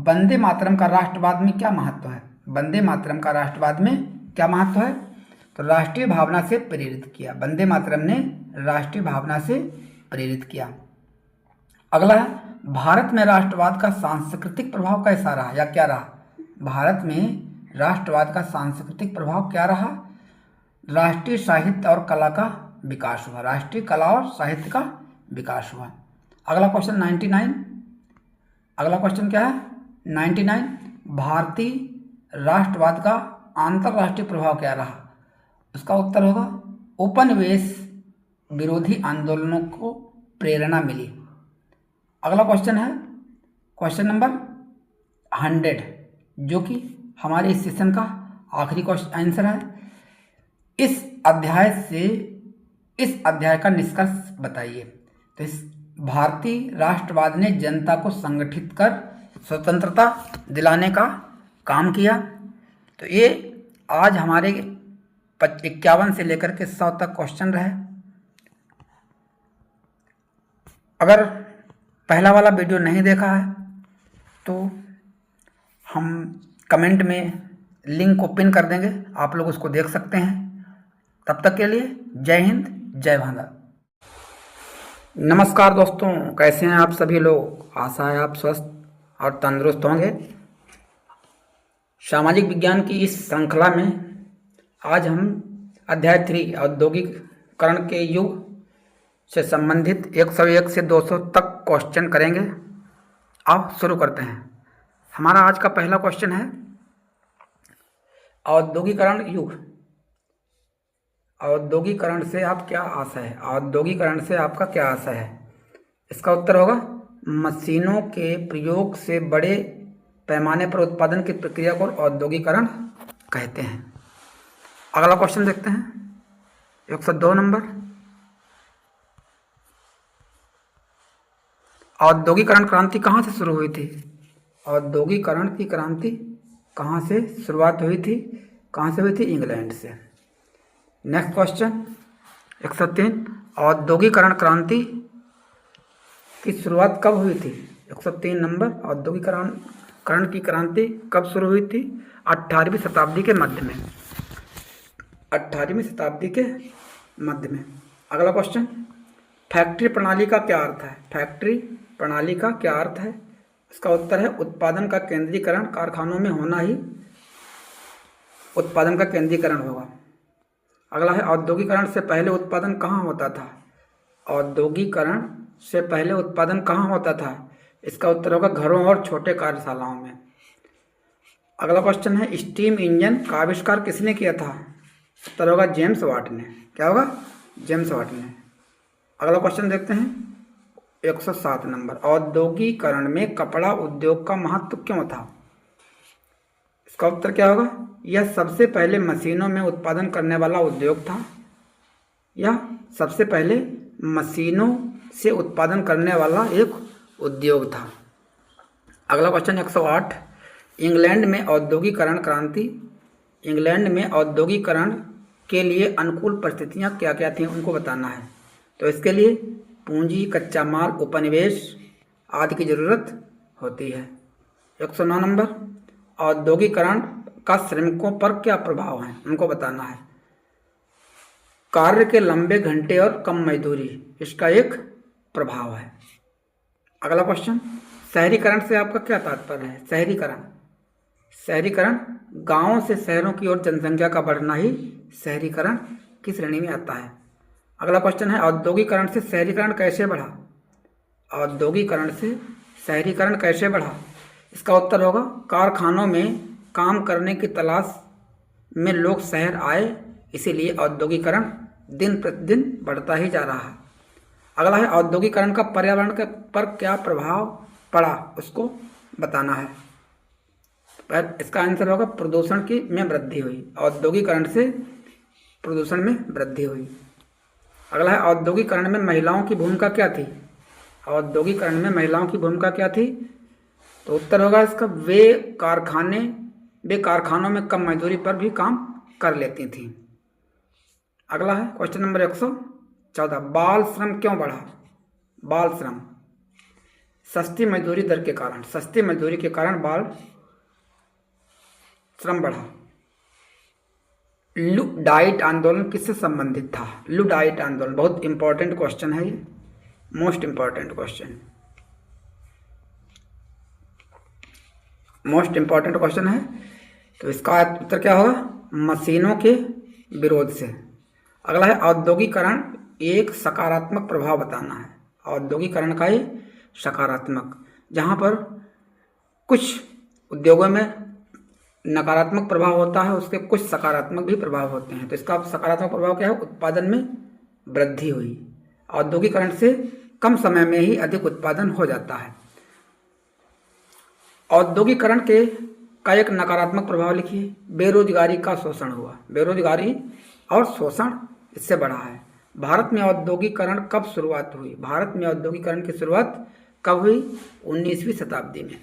वंदे मातरम का राष्ट्रवाद में क्या महत्व है? वंदे मातरम का राष्ट्रवाद में क्या महत्व है? तो राष्ट्रीय भावना से प्रेरित किया। वंदे मातरम ने राष्ट्रीय भावना से प्रेरित किया। अगला है, भारत में राष्ट्रवाद का सांस्कृतिक प्रभाव कैसा रहा या क्या रहा? भारत में राष्ट्रवाद का सांस्कृतिक प्रभाव क्या रहा? राष्ट्रीय साहित्य और कला का विकास हुआ। राष्ट्रीय कला और साहित्य का विकास हुआ। अगला क्वेश्चन 99, अगला क्वेश्चन क्या है? 99, भारतीय राष्ट्रवाद का अंतरराष्ट्रीय प्रभाव क्या रहा? उसका उत्तर होगा उपनिवेश विरोधी आंदोलनों को प्रेरणा मिली। अगला क्वेश्चन है क्वेश्चन नंबर 100, जो कि हमारे इस सेशन का आखिरी क्वेश्चन आंसर है। इस अध्याय का निष्कर्ष बताइए। तो इस भारतीय राष्ट्रवाद ने जनता को संगठित कर स्वतंत्रता दिलाने का काम किया। तो ये आज हमारे 51 से लेकर के 100 तक क्वेश्चन रहे। अगर पहला वाला वीडियो नहीं देखा है तो हम कमेंट में लिंक को पिन कर देंगे, आप लोग उसको देख सकते हैं। तब तक के लिए जय हिंद, जय भारत। नमस्कार दोस्तों, कैसे हैं आप सभी लोग? आशा है आप स्वस्थ और तंदुरुस्त होंगे। सामाजिक विज्ञान की इस श्रृंखला में आज हम अध्याय 3 औद्योगिकरण के युग से संबंधित 101 से 200 तक क्वेश्चन करेंगे। आओ शुरू करते हैं। हमारा आज का पहला क्वेश्चन है औद्योगिकरण युग। औद्योगिकरण से आप क्या आशा है? औद्योगिकरण से आपका क्या आशा है? इसका उत्तर होगा मशीनों के प्रयोग से बड़े पैमाने पर उत्पादन की प्रक्रिया को औद्योगिकरण कहते हैं। अगला क्वेश्चन देखते हैं 102 नंबर। औद्योगिकरण क्रांति कहाँ से शुरू हुई थी? औद्योगिकरण की क्रांति कहाँ से शुरुआत हुई थी? कहाँ से हुई थी? इंग्लैंड से। नेक्स्ट क्वेश्चन 103, औद्योगिकरण क्रांति की शुरुआत कब हुई थी? 103 नंबर। औद्योगिकरण की क्रांति कब शुरू हुई थी? 18वीं शताब्दी के मध्य में। 18वीं शताब्दी के मध्य में। अगला क्वेश्चन, फैक्ट्री प्रणाली का क्या अर्थ है? फैक्ट्री प्रणाली का क्या अर्थ है? इसका उत्तर है उत्पादन का केंद्रीकरण। कारखानों में होना ही उत्पादन का केंद्रीकरण होगा। अगला है औद्योगिकरण से पहले उत्पादन कहाँ होता था? औद्योगिकरण से पहले उत्पादन कहाँ होता था? इसका उत्तर होगा घरों और छोटे कार्यशालाओं में। अगला क्वेश्चन है स्टीम इंजन का आविष्कार किसने किया था? उत्तर होगा जेम्स वाट ने। क्या होगा? जेम्स वाट ने। अगला क्वेश्चन देखते हैं 107 नंबर। औद्योगिकरण में कपड़ा उद्योग का महत्व क्यों था? इसका उत्तर क्या होगा? यह सबसे पहले मशीनों में उत्पादन करने वाला उद्योग था। यह सबसे पहले मशीनों से उत्पादन करने वाला एक उद्योग था। अगला क्वेश्चन 108, इंग्लैंड में औद्योगिकरण क्रांति। इंग्लैंड में औद्योगिकरण के लिए अनुकूल परिस्थितियां क्या क्या थीं उनको बताना है। तो इसके लिए पूंजी, कच्चा माल, उपनिवेश आदि की जरूरत होती है। 109 नंबर, औद्योगिकरण का श्रमिकों पर क्या प्रभाव है उनको बताना है। कार्य के लंबे घंटे और कम मजदूरी इसका एक प्रभाव है। अगला क्वेश्चन, शहरीकरण से आपका क्या तात्पर्य है? शहरीकरण गांवों से शहरों की ओर जनसंख्या का बढ़ना ही शहरीकरण की श्रेणी में आता है। अगला क्वेश्चन है औद्योगिकरण से शहरीकरण कैसे बढ़ा? औद्योगिकरण से शहरीकरण कैसे बढ़ा? इसका उत्तर होगा कारखानों में काम करने की तलाश में लोग शहर आए, इसीलिए औद्योगिकरण दिन प्रतिदिन बढ़ता ही जा रहा है। अगला है औद्योगिकरण का पर्यावरण पर क्या प्रभाव पड़ा उसको बताना है। इसका आंसर होगा प्रदूषण में वृद्धि हुई। औद्योगिकरण से प्रदूषण में वृद्धि हुई। अगला है औद्योगिकरण में महिलाओं की भूमिका क्या थी? औद्योगिकरण में महिलाओं की भूमिका क्या थी? तो उत्तर होगा इसका वे कारखानों में कम मजदूरी पर भी काम कर लेती थीं। अगला है क्वेश्चन नंबर 114, बाल श्रम क्यों बढ़ा? बाल श्रम सस्ती मजदूरी दर के कारण, सस्ती मजदूरी के कारण बाल श्रम बढ़ा। लुडाइट आंदोलन किससे संबंधित था? लुडाइट आंदोलन, बहुत इंपॉर्टेंट क्वेश्चन है ये, most important question, most important question है। तो इसका उत्तर क्या होगा? मशीनों के विरोध से। अगला है औद्योगिकरण एक सकारात्मक प्रभाव बताना है। औद्योगिकरण का ये सकारात्मक, जहाँ पर कुछ उद्योगों में नकारात्मक प्रभाव होता है, उसके कुछ सकारात्मक भी प्रभाव होते हैं। तो इसका सकारात्मक प्रभाव क्या है? उत्पादन में वृद्धि हुई। औद्योगिकरण से कम समय में ही अधिक उत्पादन हो जाता है। औद्योगिकरण का एक नकारात्मक प्रभाव लिखिए, बेरोजगारी का शोषण हुआ। बेरोजगारी और शोषण इससे बढ़ा है। भारत में औद्योगिकरण कब शुरुआत हुई? भारत में औद्योगिकरण की शुरुआत कब हुई? 19वीं शताब्दी में।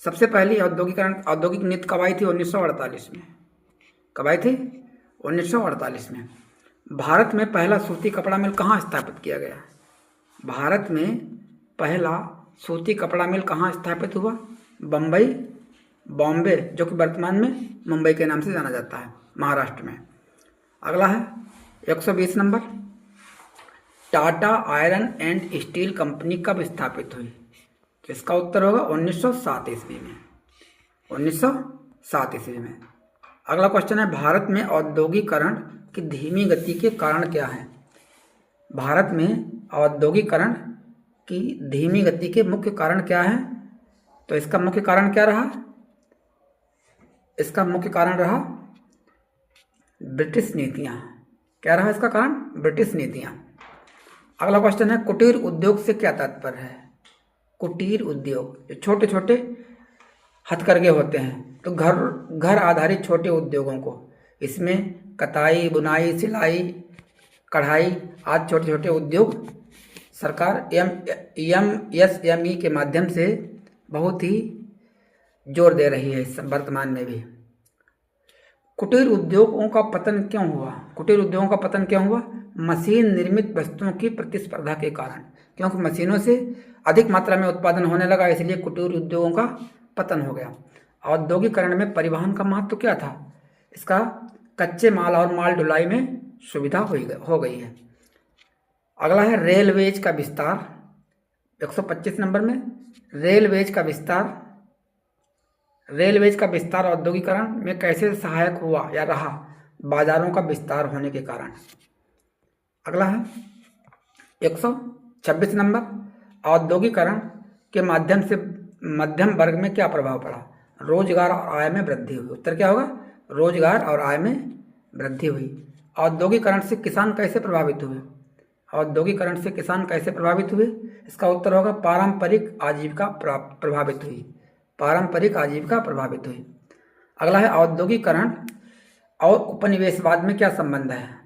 सबसे पहली औद्योगिक नीति कब आई थी? 1948 में। कब आई थी? 1948 में। भारत में पहला सूती कपड़ा मिल कहाँ स्थापित किया गया? भारत में पहला सूती कपड़ा मिल कहाँ स्थापित हुआ? बॉम्बे, जो कि वर्तमान में मुंबई के नाम से जाना जाता है, महाराष्ट्र में। अगला है 120 number, Tata iron and steel company कब स्थापित हुई? तो इसका उत्तर होगा 1907 ईस्वी में। 1907 ईस्वी में। अगला क्वेश्चन है, भारत में औद्योगिकरण की धीमी गति के कारण क्या है? भारत में औद्योगिकरण की धीमी गति के मुख्य कारण क्या है? तो इसका मुख्य कारण क्या रहा? इसका मुख्य कारण रहा ब्रिटिश नीतियाँ। क्या रहा इसका कारण? ब्रिटिश नीतियाँ। अगला क्वेश्चन है, कुटीर उद्योग से क्या तात्पर्य है? कुटीर उद्योग छोटे छोटे हथकरघे होते हैं, तो घर आधारित छोटे उद्योगों को, इसमें कताई, बुनाई, सिलाई, कढ़ाई आदि छोटे छोटे उद्योग सरकार एमएसएमई के माध्यम से बहुत ही जोर दे रही है वर्तमान में भी। कुटीर उद्योगों का पतन क्यों हुआ? कुटीर उद्योगों का पतन क्यों हुआ? मशीन निर्मित वस्तुओं की प्रतिस्पर्धा के कारण, क्योंकि मशीनों से अधिक मात्रा में उत्पादन होने लगा, इसलिए कुटीर उद्योगों का पतन हो गया। औद्योगिकरण में परिवहन का महत्व क्या था? इसका कच्चे माल और माल ढुलाई में सुविधा हो गई है। अगला है रेलवेज का विस्तार, 125 नंबर में। रेलवेज का विस्तार औद्योगिकरण में कैसे सहायक हुआ या रहा? बाजारों का विस्तार होने के कारण। अगला है 126 नंबर, औद्योगिकरण के माध्यम से मध्यम वर्ग में क्या प्रभाव पड़ा? रोजगार और आय में वृद्धि हुई। उत्तर क्या होगा? रोजगार और आय में वृद्धि हुई। औद्योगिकरण से किसान कैसे प्रभावित हुए? औद्योगिकरण से किसान कैसे प्रभावित हुए? इसका उत्तर होगा पारंपरिक आजीविका प्रभावित हुई। पारंपरिक आजीविका प्रभावित हुई। अगला है औद्योगिकरण और उपनिवेशवाद में क्या संबंध है?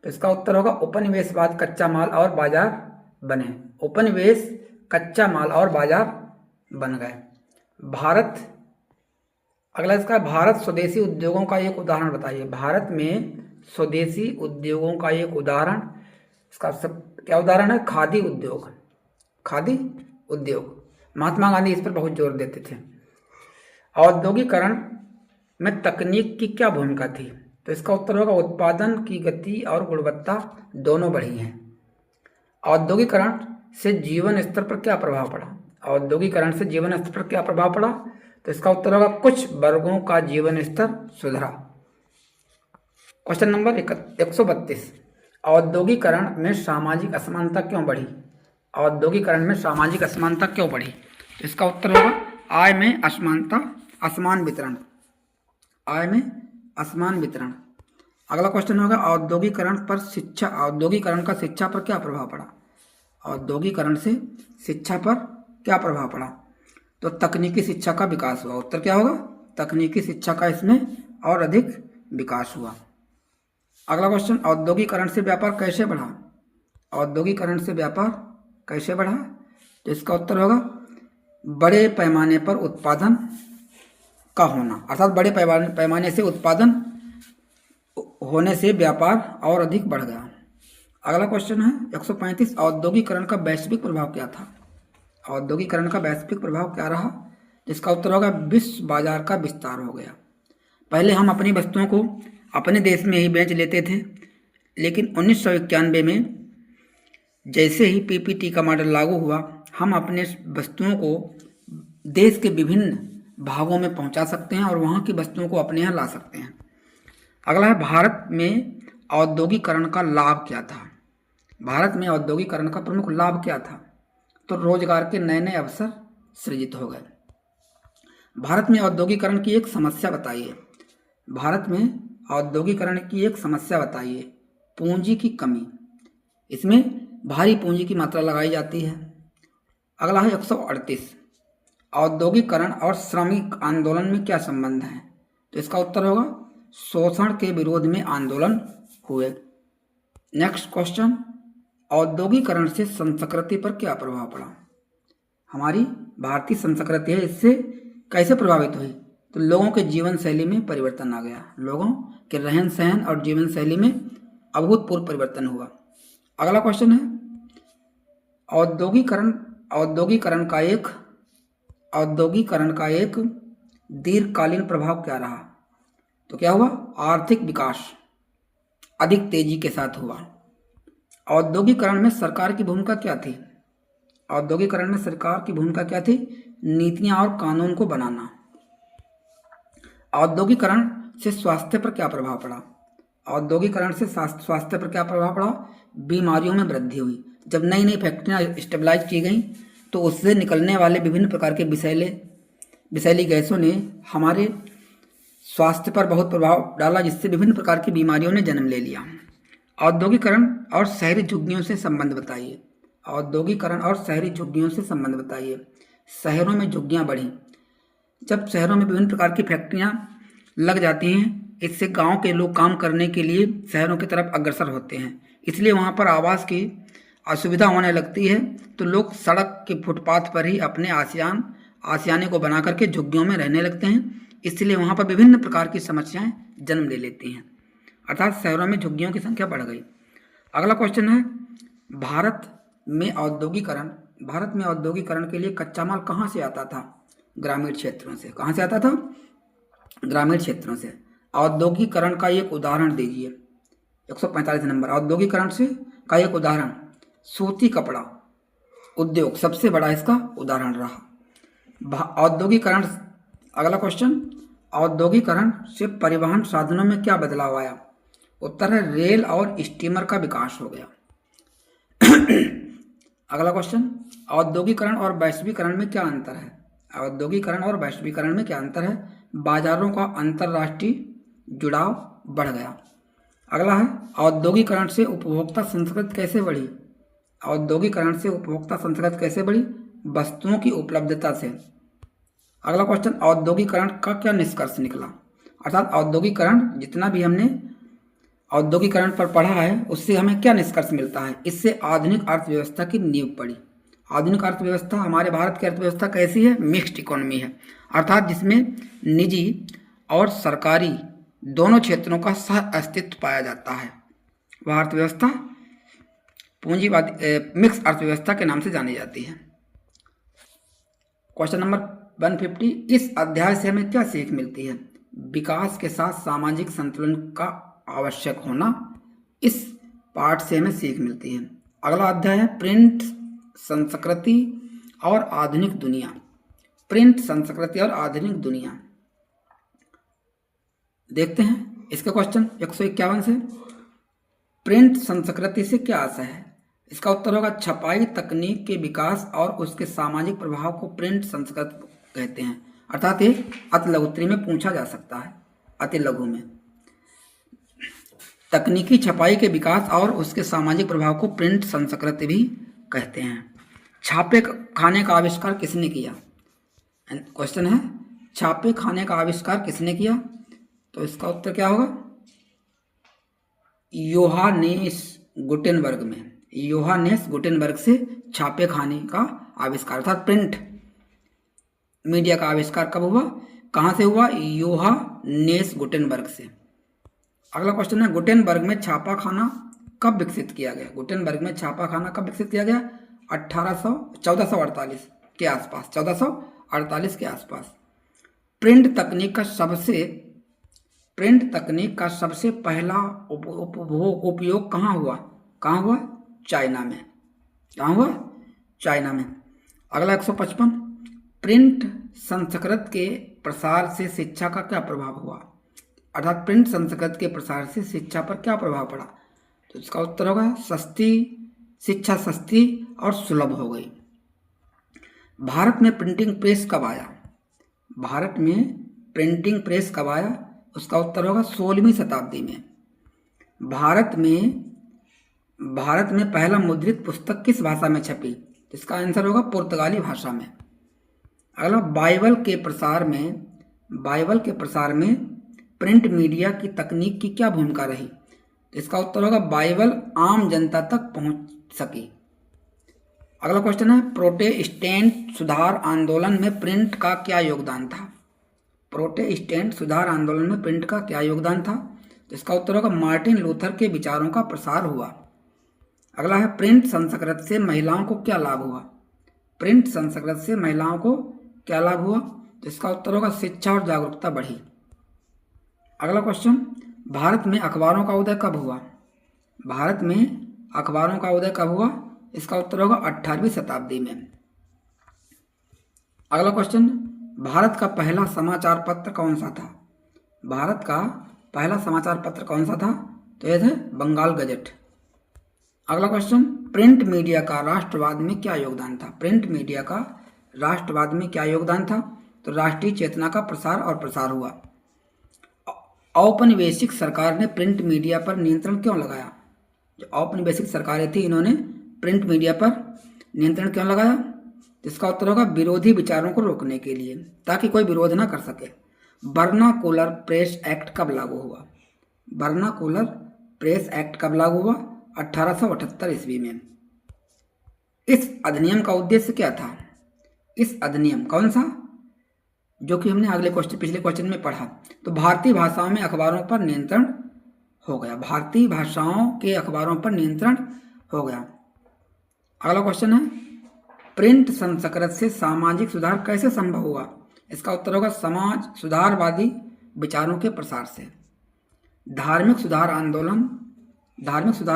तो इसका उत्तर होगा उपनिवेशवाद कच्चा माल और बाजार बने। उपनिवेश कच्चा माल और बाजार बन गए। भारत, अगला इसका भारत स्वदेशी उद्योगों का एक उदाहरण बताइए। भारत में स्वदेशी उद्योगों का एक उदाहरण, इसका सब क्या उदाहरण है? खादी उद्योग। खादी उद्योग, महात्मा गांधी इस पर बहुत जोर देते थे। औद्योगिकरण में तकनीक की क्या भूमिका थी? तो इसका उत्तर होगा उत्पादन की गति और गुणवत्ता दोनों बढ़ी हैं। औद्योगिकरण से जीवन स्तर पर क्या प्रभाव पड़ा? औद्योगिकरण से जीवन स्तर पर क्या प्रभाव पड़ा? तो इसका उत्तर होगा कुछ वर्गों का जीवन स्तर सुधरा। क्वेश्चन नंबर 132, औद्योगिकरण में सामाजिक असमानता क्यों बढ़ी? औद्योगिकरण में सामाजिक असमानता क्यों बढ़ी? इसका उत्तर होगा आय में असमान वितरण। आय में असमान वितरण। अगला क्वेश्चन होगा औद्योगिकरण का शिक्षा पर क्या प्रभाव पड़ा? औद्योगिकरण से शिक्षा पर क्या प्रभाव पड़ा? तो तकनीकी शिक्षा का विकास हुआ। उत्तर क्या होगा? तकनीकी शिक्षा का इसमें और अधिक विकास हुआ। अगला क्वेश्चन, औद्योगिकरण से व्यापार कैसे बढ़ा? औद्योगिकरण से व्यापार कैसे बढ़ा? तो इसका उत्तर होगा बड़े पैमाने पर उत्पादन का होना, अर्थात बड़े पैमाने से होने से व्यापार और अधिक बढ़ गया। अगला क्वेश्चन है 135, औद्योगिकरण का वैश्विक प्रभाव क्या था? औद्योगिकरण का वैश्विक प्रभाव क्या रहा? जिसका उत्तर होगा विश्व बाजार का विस्तार हो गया। पहले हम अपनी वस्तुओं को अपने देश में ही बेच लेते थे, लेकिन 1991 में जैसे ही पीपीटी का मॉडल लागू हुआ, हम अपने वस्तुओं को देश के विभिन्न भागों में पहुंचा सकते हैं और वहां की वस्तुओं को अपने यहाँ ला सकते हैं। अगला है भारत में औद्योगिकरण का लाभ क्या था? भारत में औद्योगिकरण का प्रमुख लाभ क्या था? तो रोजगार के नए नए अवसर सृजित हो गए। भारत में औद्योगिकरण की एक समस्या बताइए। भारत में औद्योगिकरण की एक समस्या बताइए। पूंजी की कमी। इसमें भारी पूंजी की मात्रा लगाई जाती है। अगला है 138, औद्योगिकरण और श्रमिक आंदोलन में क्या संबंध है? तो इसका उत्तर होगा शोषण के विरोध में आंदोलन हुए। नेक्स्ट क्वेश्चन, औद्योगिकरण से संस्कृति पर क्या प्रभाव पड़ा? हमारी भारतीय संस्कृति है, इससे कैसे प्रभावित हुई? तो लोगों के जीवन शैली में परिवर्तन आ गया। लोगों के रहन सहन और जीवन शैली में अभूतपूर्व परिवर्तन हुआ। अगला क्वेश्चन है औद्योगिकरण का एक दीर्घकालीन प्रभाव क्या रहा? तो क्या हुआ? आर्थिक विकास अधिक तेजी के साथ हुआ। औद्योगिकरण में सरकार की भूमिका क्या थी? औद्योगिकरण में सरकार की भूमिका क्या थी? नीतियां और कानून को बनाना। औद्योगिकरण से स्वास्थ्य पर क्या प्रभाव पड़ा? औद्योगिकरण से स्वास्थ्य पर क्या प्रभाव पड़ा? बीमारियों में वृद्धि हुई। जब नई नई फैक्ट्रियां स्टेबलाइज की गई तो उससे निकलने वाले विभिन्न प्रकार के विषैली गैसों ने हमारे स्वास्थ्य पर बहुत प्रभाव डाला, जिससे विभिन्न प्रकार की बीमारियों ने जन्म ले लिया। औद्योगिकरण और शहरी झुग्गियों से संबंध बताइए। औद्योगिकरण और शहरी झुग्गियों से संबंध बताइए। शहरों में झुग्गियां बढ़ी। जब शहरों में विभिन्न प्रकार की फैक्ट्रियां लग जाती हैं, इससे गांव के लोग काम करने के लिए शहरों की तरफ अग्रसर होते हैं, इसलिए वहां पर आवास की असुविधा होने लगती है, तो लोग सड़क के फुटपाथ पर ही अपने आशियाने को बना करके झुग्गियों में रहने लगते हैं। इसलिए वहां पर विभिन्न प्रकार की समस्याएं जन्म ले लेती हैं, अर्थात शहरों में झुग्गियों की संख्या बढ़ गई। अगला क्वेश्चन है भारत में औद्योगिकरण के लिए कच्चा माल कहाँ से आता था? ग्रामीण क्षेत्रों से। कहाँ से आता था? ग्रामीण क्षेत्रों से। औद्योगिकरण का एक उदाहरण दीजिए। 145 नंबर, औद्योगिकरण से का एक उदाहरण। सूती कपड़ा उद्योग सबसे बड़ा इसका उदाहरण रहा। औद्योगिकरण। अगला क्वेश्चन, औद्योगिकरण से परिवहन साधनों में क्या बदलाव आया? उत्तर है रेल और स्टीमर का विकास हो गया। अगला क्वेश्चन, औद्योगिकरण और वैश्वीकरण में क्या अंतर है? औद्योगिकरण और वैश्वीकरण में क्या अंतर है? बाजारों का अंतरराष्ट्रीय जुड़ाव बढ़ गया। अगला है औद्योगिकरण से उपभोक्ता संस्कृति कैसे बढ़ी? औद्योगिकरण से उपभोक्ता संस्कृति कैसे बढ़ी? वस्तुओं की उपलब्धता से। अगला क्वेश्चन, औद्योगिकरण का क्या निष्कर्ष निकला? अर्थात औद्योगिकरण, जितना भी हमने औद्योगिकरण पर पढ़ा है, उससे हमें क्या निष्कर्ष मिलता है? इससे आधुनिक अर्थव्यवस्था की नींव पड़ी। आधुनिक अर्थव्यवस्था, हमारे भारत की अर्थव्यवस्था कैसी है? मिक्स्ड इकोनॉमी है, अर्थात जिसमें निजी और सरकारी दोनों क्षेत्रों का सह अस्तित्व पाया जाता है। वह अर्थव्यवस्था पूंजीवादी मिक्स अर्थव्यवस्था के नाम से जानी जाती है। क्वेश्चन नंबर 150, इस अध्याय से हमें क्या सीख मिलती है? विकास के साथ सामाजिक संतुलन का आवश्यक होना। इस पाठ से हमें सीख मिलती है। अगला अध्याय है प्रिंट संस्कृति और आधुनिक दुनिया। प्रिंट संस्कृति और आधुनिक दुनिया। देखते हैं इसके क्वेश्चन 151 से। प्रिंट संस्कृति से क्या आशय है? इसका उत्तर होगा छपाई तकनीक के विकास और उसके सामाजिक प्रभाव को प्रिंट संस्कृति कहते हैं, अर्थात ये अति लघुत्तरी में पूछा जा सकता है। अति लघु में तकनीकी छपाई के विकास और उसके सामाजिक प्रभाव को प्रिंट संस्कृति भी कहते हैं। छापे खाने का आविष्कार किसने किया? क्वेश्चन है छापे खाने का आविष्कार किसने किया? तो इसका उत्तर क्या होगा? योहानेस गुटेनबर्ग से छापे खाने का आविष्कार, अर्थात प्रिंट मीडिया का आविष्कार कब हुआ? कहाँ से हुआ? योहानेस गुटेनबर्ग से। अगला क्वेश्चन है गुटेनबर्ग में छापा खाना कब विकसित किया गया? गुटेनबर्ग में छापा खाना कब विकसित किया गया? 1448 के आसपास, 1448 के आसपास। प्रिंट तकनीक का सबसे पहला उपयोग कहाँ हुआ? चाइना में। कहाँ हुआ? चाइना में। अगला 155, प्रिंट संस्कृत के प्रसार से शिक्षा का क्या प्रभाव हुआ? अर्थात प्रिंट संस्कृत के प्रसार से शिक्षा पर क्या प्रभाव पड़ा? तो इसका उत्तर होगा शिक्षा सस्ती और सुलभ हो गई। भारत में प्रिंटिंग प्रेस कब आया? भारत में प्रिंटिंग प्रेस कब आया? उसका उत्तर होगा 16वीं शताब्दी में। भारत में पहला मुद्रित पुस्तक किस भाषा में छपी? इसका आंसर होगा पुर्तगाली भाषा में। अगला, बाइबल के प्रसार में प्रिंट मीडिया की तकनीक की क्या भूमिका रही? इसका उत्तर होगा बाइबल आम जनता तक पहुंच सकी। अगला क्वेश्चन है प्रोटेस्टेंट सुधार आंदोलन में प्रिंट का क्या योगदान था? प्रोटेस्टेंट सुधार आंदोलन में प्रिंट का क्या योगदान था? तो इसका उत्तर होगा मार्टिन लूथर के विचारों का प्रसार हुआ। अगला है प्रिंट संस्कृत से महिलाओं को क्या लाभ हुआ? प्रिंट संस्कृत से महिलाओं को क्या लाभ हुआ? तो इसका उत्तर होगा शिक्षा और जागरूकता बढ़ी। अगला क्वेश्चन, भारत में अखबारों का उदय कब हुआ? भारत में अखबारों का उदय कब हुआ? इसका उत्तर होगा 18वीं शताब्दी में। अगला क्वेश्चन, भारत का पहला समाचार पत्र कौन सा था? भारत का पहला समाचार पत्र कौन सा था? तो यह है बंगाल गजट। अगला क्वेश्चन, प्रिंट मीडिया का राष्ट्रवाद में क्या योगदान था? प्रिंट मीडिया का राष्ट्रवाद में क्या योगदान था? तो राष्ट्रीय चेतना का प्रसार और प्रसार हुआ। औपनिवेशिक सरकार ने प्रिंट मीडिया पर नियंत्रण क्यों लगाया? जो औपनिवेशिक सरकारें थी इन्होंने प्रिंट मीडिया पर नियंत्रण क्यों लगाया? इसका उत्तर होगा विरोधी विचारों को रोकने के लिए, ताकि कोई विरोध ना कर सके। वर्नाकुलर प्रेस एक्ट कब लागू हुआ? वर्नाकुलर प्रेस एक्ट कब लागू हुआ? 1878 ईस्वी में। इस अधिनियम का उद्देश्य क्या था? इस अधिनियम कौन सा, जो कि हमने पिछले क्वेश्चन में पढ़ा, तो भारतीय भाषाओं में अखबारों पर नियंत्रण हो गया। भारतीय भाषाओं के अखबारों पर नियंत्रण हो गया। अगला क्वेश्चन है प्रिंट संस्कृत से सामाजिक सुधार कैसे संभव हुआ? इसका उत्तर होगा समाज सुधारवादी विचारों के प्रसार से। धार्मिक सुधार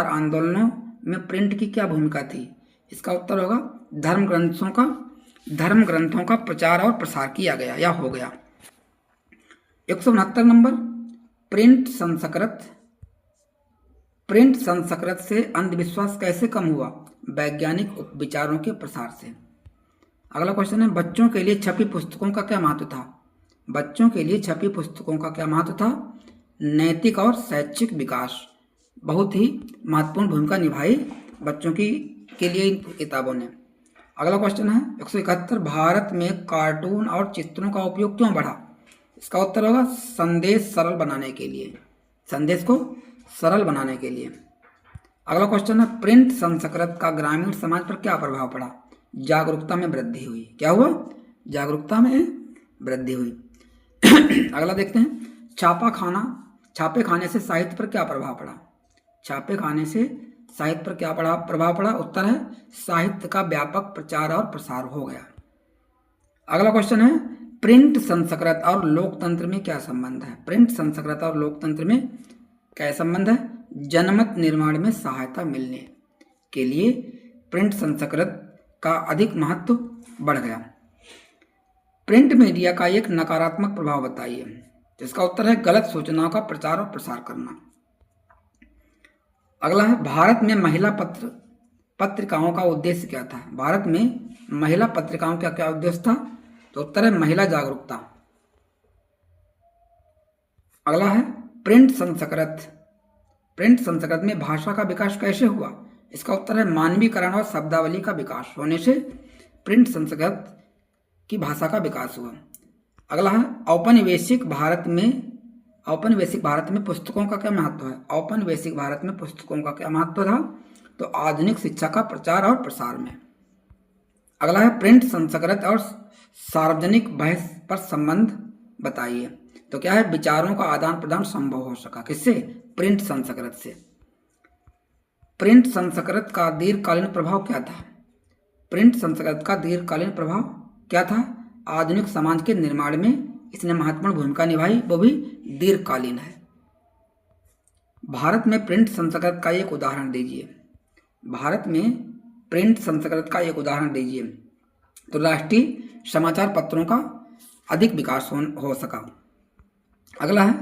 आंदोलनों में प्रिंट की क्या भूमिका थी? इसका उत्तर होगा धर्म ग्रंथों का प्रचार और प्रसार किया गया या हो गया। 169 नंबर, प्रिंट संस्कृत से अंधविश्वास कैसे कम हुआ? वैज्ञानिक विचारों के प्रसार से। अगला क्वेश्चन है बच्चों के लिए छपी पुस्तकों का क्या महत्व था? बच्चों के लिए छपी पुस्तकों का क्या महत्व था? नैतिक और शैक्षिक विकास, बहुत ही महत्वपूर्ण भूमिका निभाई बच्चों के लिए इन किताबों ने। अगला क्वेश्चन है 171, भारत में कार्टून और चित्रों का उपयोग क्यों बढ़ा? इसका उत्तर होगा संदेश को सरल बनाने के लिए। अगला क्वेश्चन है प्रिंट संस्कृत का ग्रामीण समाज पर क्या प्रभाव पड़ा? जागरूकता में वृद्धि हुई। क्या हुआ? जागरूकता में वृद्धि हुई। अगला देखते हैं छापे खाने से साहित्य पर क्या प्रभाव पड़ा? छापे खाने से साहित्य पर क्या प्रभाव पड़ा? उत्तर है साहित्य का व्यापक प्रचार और प्रसार हो गया। अगला क्वेश्चन है प्रिंट संस्कृत और लोकतंत्र में क्या संबंध है? प्रिंट संस्कृत और लोकतंत्र में क्या संबंध है? जनमत निर्माण में सहायता मिलने के लिए प्रिंट संस्कृत का अधिक महत्व बढ़ गया। प्रिंट मीडिया का एक नकारात्मक प्रभाव बताइए। इसका उत्तर है गलत सूचनाओं का प्रचार और प्रसार करना। अगला है भारत में महिला पत्रिकाओं का उद्देश्य क्या था? भारत में महिला पत्रिकाओं का क्या उद्देश्य था? तो उत्तर है महिला जागरूकता। अगला है प्रिंट संस्कृत में भाषा का विकास कैसे हुआ? इसका उत्तर है मानवीकरण और शब्दावली का विकास होने से प्रिंट संस्कृत की भाषा का विकास हुआ। अगला है औपनिवेशिक भारत में पुस्तकों का क्या महत्व है? औपनिवेशिक भारत में पुस्तकों का क्या महत्व था? तो आधुनिक शिक्षा का प्रचार और प्रसार में। अगला है प्रिंट संस्कृत और सार्वजनिक बहस पर संबंध बताइए। तो क्या है? विचारों का आदान प्रदान संभव हो सका। किससे? प्रिंट संस्कृत से। प्रिंट संस्कृत का दीर्घकालीन प्रभाव क्या था? प्रिंट संस्कृत का दीर्घकालीन प्रभाव क्या था? आधुनिक समाज के निर्माण में इसने महत्वपूर्ण भूमिका निभाई, वो भी दीर्घकालीन है। भारत में प्रिंट संस्कृत का एक उदाहरण दीजिए। भारत में प्रिंट संस्कृत का एक उदाहरण दीजिए। तो राष्ट्रीय समाचार पत्रों का अधिक विकास हो सका। अगला है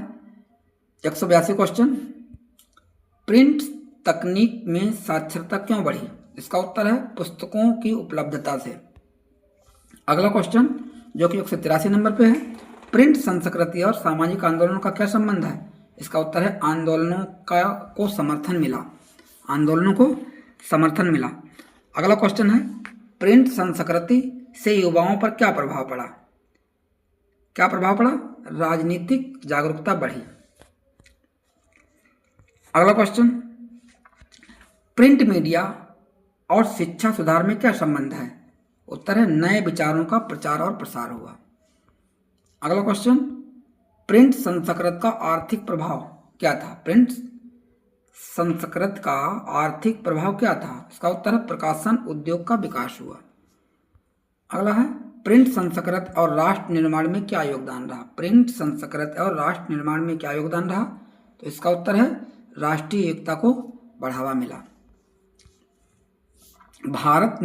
182 क्वेश्चन, प्रिंट तकनीक में साक्षरता क्यों बढ़ी? इसका उत्तर है पुस्तकों की उपलब्धता से। अगला क्वेश्चन जो कि 183 नंबर पे है, प्रिंट संस्कृति और सामाजिक आंदोलनों का क्या संबंध है? इसका उत्तर है आंदोलनों को समर्थन मिला। आंदोलनों को समर्थन मिला। अगला क्वेश्चन है, प्रिंट संस्कृति से युवाओं पर क्या प्रभाव पड़ा? क्या प्रभाव पड़ा? राजनीतिक जागरूकता बढ़ी। अगला क्वेश्चन, प्रिंट मीडिया और शिक्षा सुधार में क्या संबंध है? उत्तर है नए विचारों का प्रचार और प्रसार हुआ। अगला क्वेश्चन, प्रिंट संस्कृत का आर्थिक प्रभाव क्या था? प्रिंट संस्कृत का आर्थिक प्रभाव क्या था? इसका उत्तर है प्रकाशन उद्योग का विकास हुआ। अगला है, प्रिंट संस्कृत और राष्ट्र निर्माण में क्या योगदान रहा? प्रिंट संस्कृत और राष्ट्र निर्माण में क्या योगदान रहा? तो इसका उत्तर है राष्ट्रीय एकता को बढ़ावा मिला। भारत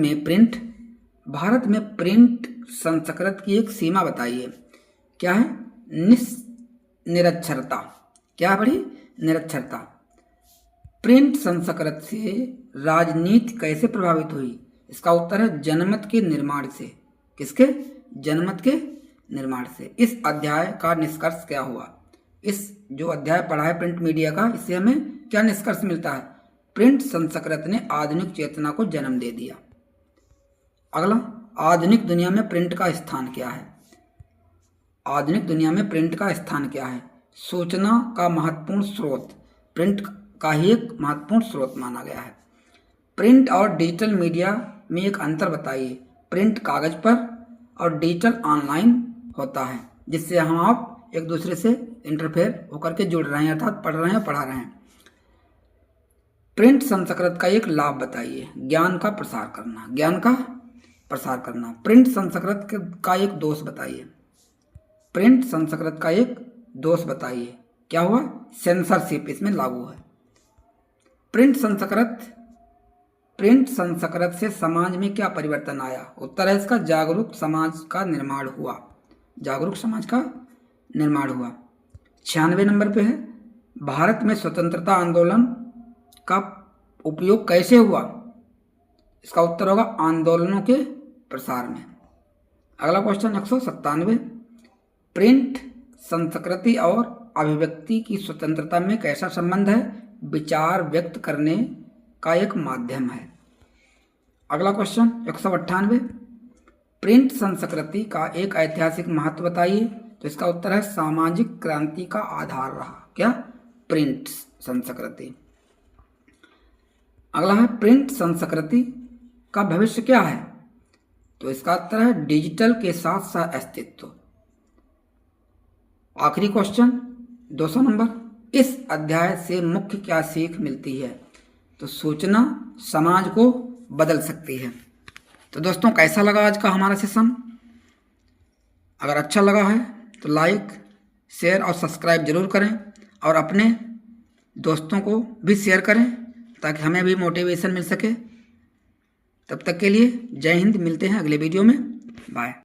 में प्रिंट संस्कृत की एक सीमा बताइए। क्या है? निरक्षरता। क्या बड़ी? निरक्षरता। प्रिंट संस्कृत से राजनीति कैसे प्रभावित हुई? इसका उत्तर है जनमत के निर्माण से। किसके? जनमत के निर्माण से। इस अध्याय का निष्कर्ष क्या हुआ? इस जो अध्याय पढ़ा है प्रिंट मीडिया का, इससे हमें क्या निष्कर्ष मिलता है? प्रिंट संस्कृत ने आधुनिक चेतना को जन्म दे दिया। अगला, आधुनिक दुनिया में प्रिंट का स्थान क्या है? आधुनिक दुनिया में प्रिंट का स्थान क्या है? सूचना का महत्वपूर्ण स्रोत, प्रिंट का ही एक महत्वपूर्ण स्रोत माना गया है। प्रिंट और डिजिटल मीडिया में एक अंतर बताइए। प्रिंट कागज पर और डिजिटल ऑनलाइन होता है, जिससे हम आप एक दूसरे से इंटरफेयर होकर के जुड़ रहे हैं, अर्थात पढ़ रहे हैं, पढ़ा रहे हैं। प्रिंट संस्कृत का एक लाभ बताइए। ज्ञान का प्रसार करना। ज्ञान का प्रसार करना। प्रिंट संस्कृत का एक दोष बताइए। प्रिंट संस्कृत का एक दोष बताइए। क्या हुआ? सेंसरशिप इसमें लागू है। प्रिंट संस्कृत से समाज में क्या परिवर्तन आया? उत्तर है इसका जागरूक समाज का निर्माण हुआ। जागरूक समाज का निर्माण हुआ। 96 नंबर पे है, भारत में स्वतंत्रता आंदोलन का उपयोग कैसे हुआ? इसका उत्तर होगा आंदोलनों के प्रसार में। अगला क्वेश्चन 197, प्रिंट संस्कृति और अभिव्यक्ति की स्वतंत्रता में कैसा संबंध है? विचार व्यक्त करने का एक माध्यम है। अगला क्वेश्चन 198, प्रिंट संस्कृति का एक ऐतिहासिक महत्व बताइए। तो इसका उत्तर है सामाजिक क्रांति का आधार रहा। क्या? प्रिंट संस्कृति। अगला है, प्रिंट संस्कृति का भविष्य क्या है? तो इसका उत्तर है डिजिटल के साथ सह अस्तित्व। आखिरी क्वेश्चन 200 नंबर, इस अध्याय से मुख्य क्या सीख मिलती है? तो सूचना समाज को बदल सकती है। तो दोस्तों, कैसा लगा आज का हमारा सेशन? अगर अच्छा लगा है तो लाइक, शेयर और सब्सक्राइब जरूर करें और अपने दोस्तों को भी शेयर करें ताकि हमें भी मोटिवेशन मिल सके। तब तक के लिए जय हिंद। मिलते हैं अगले वीडियो में। बाय।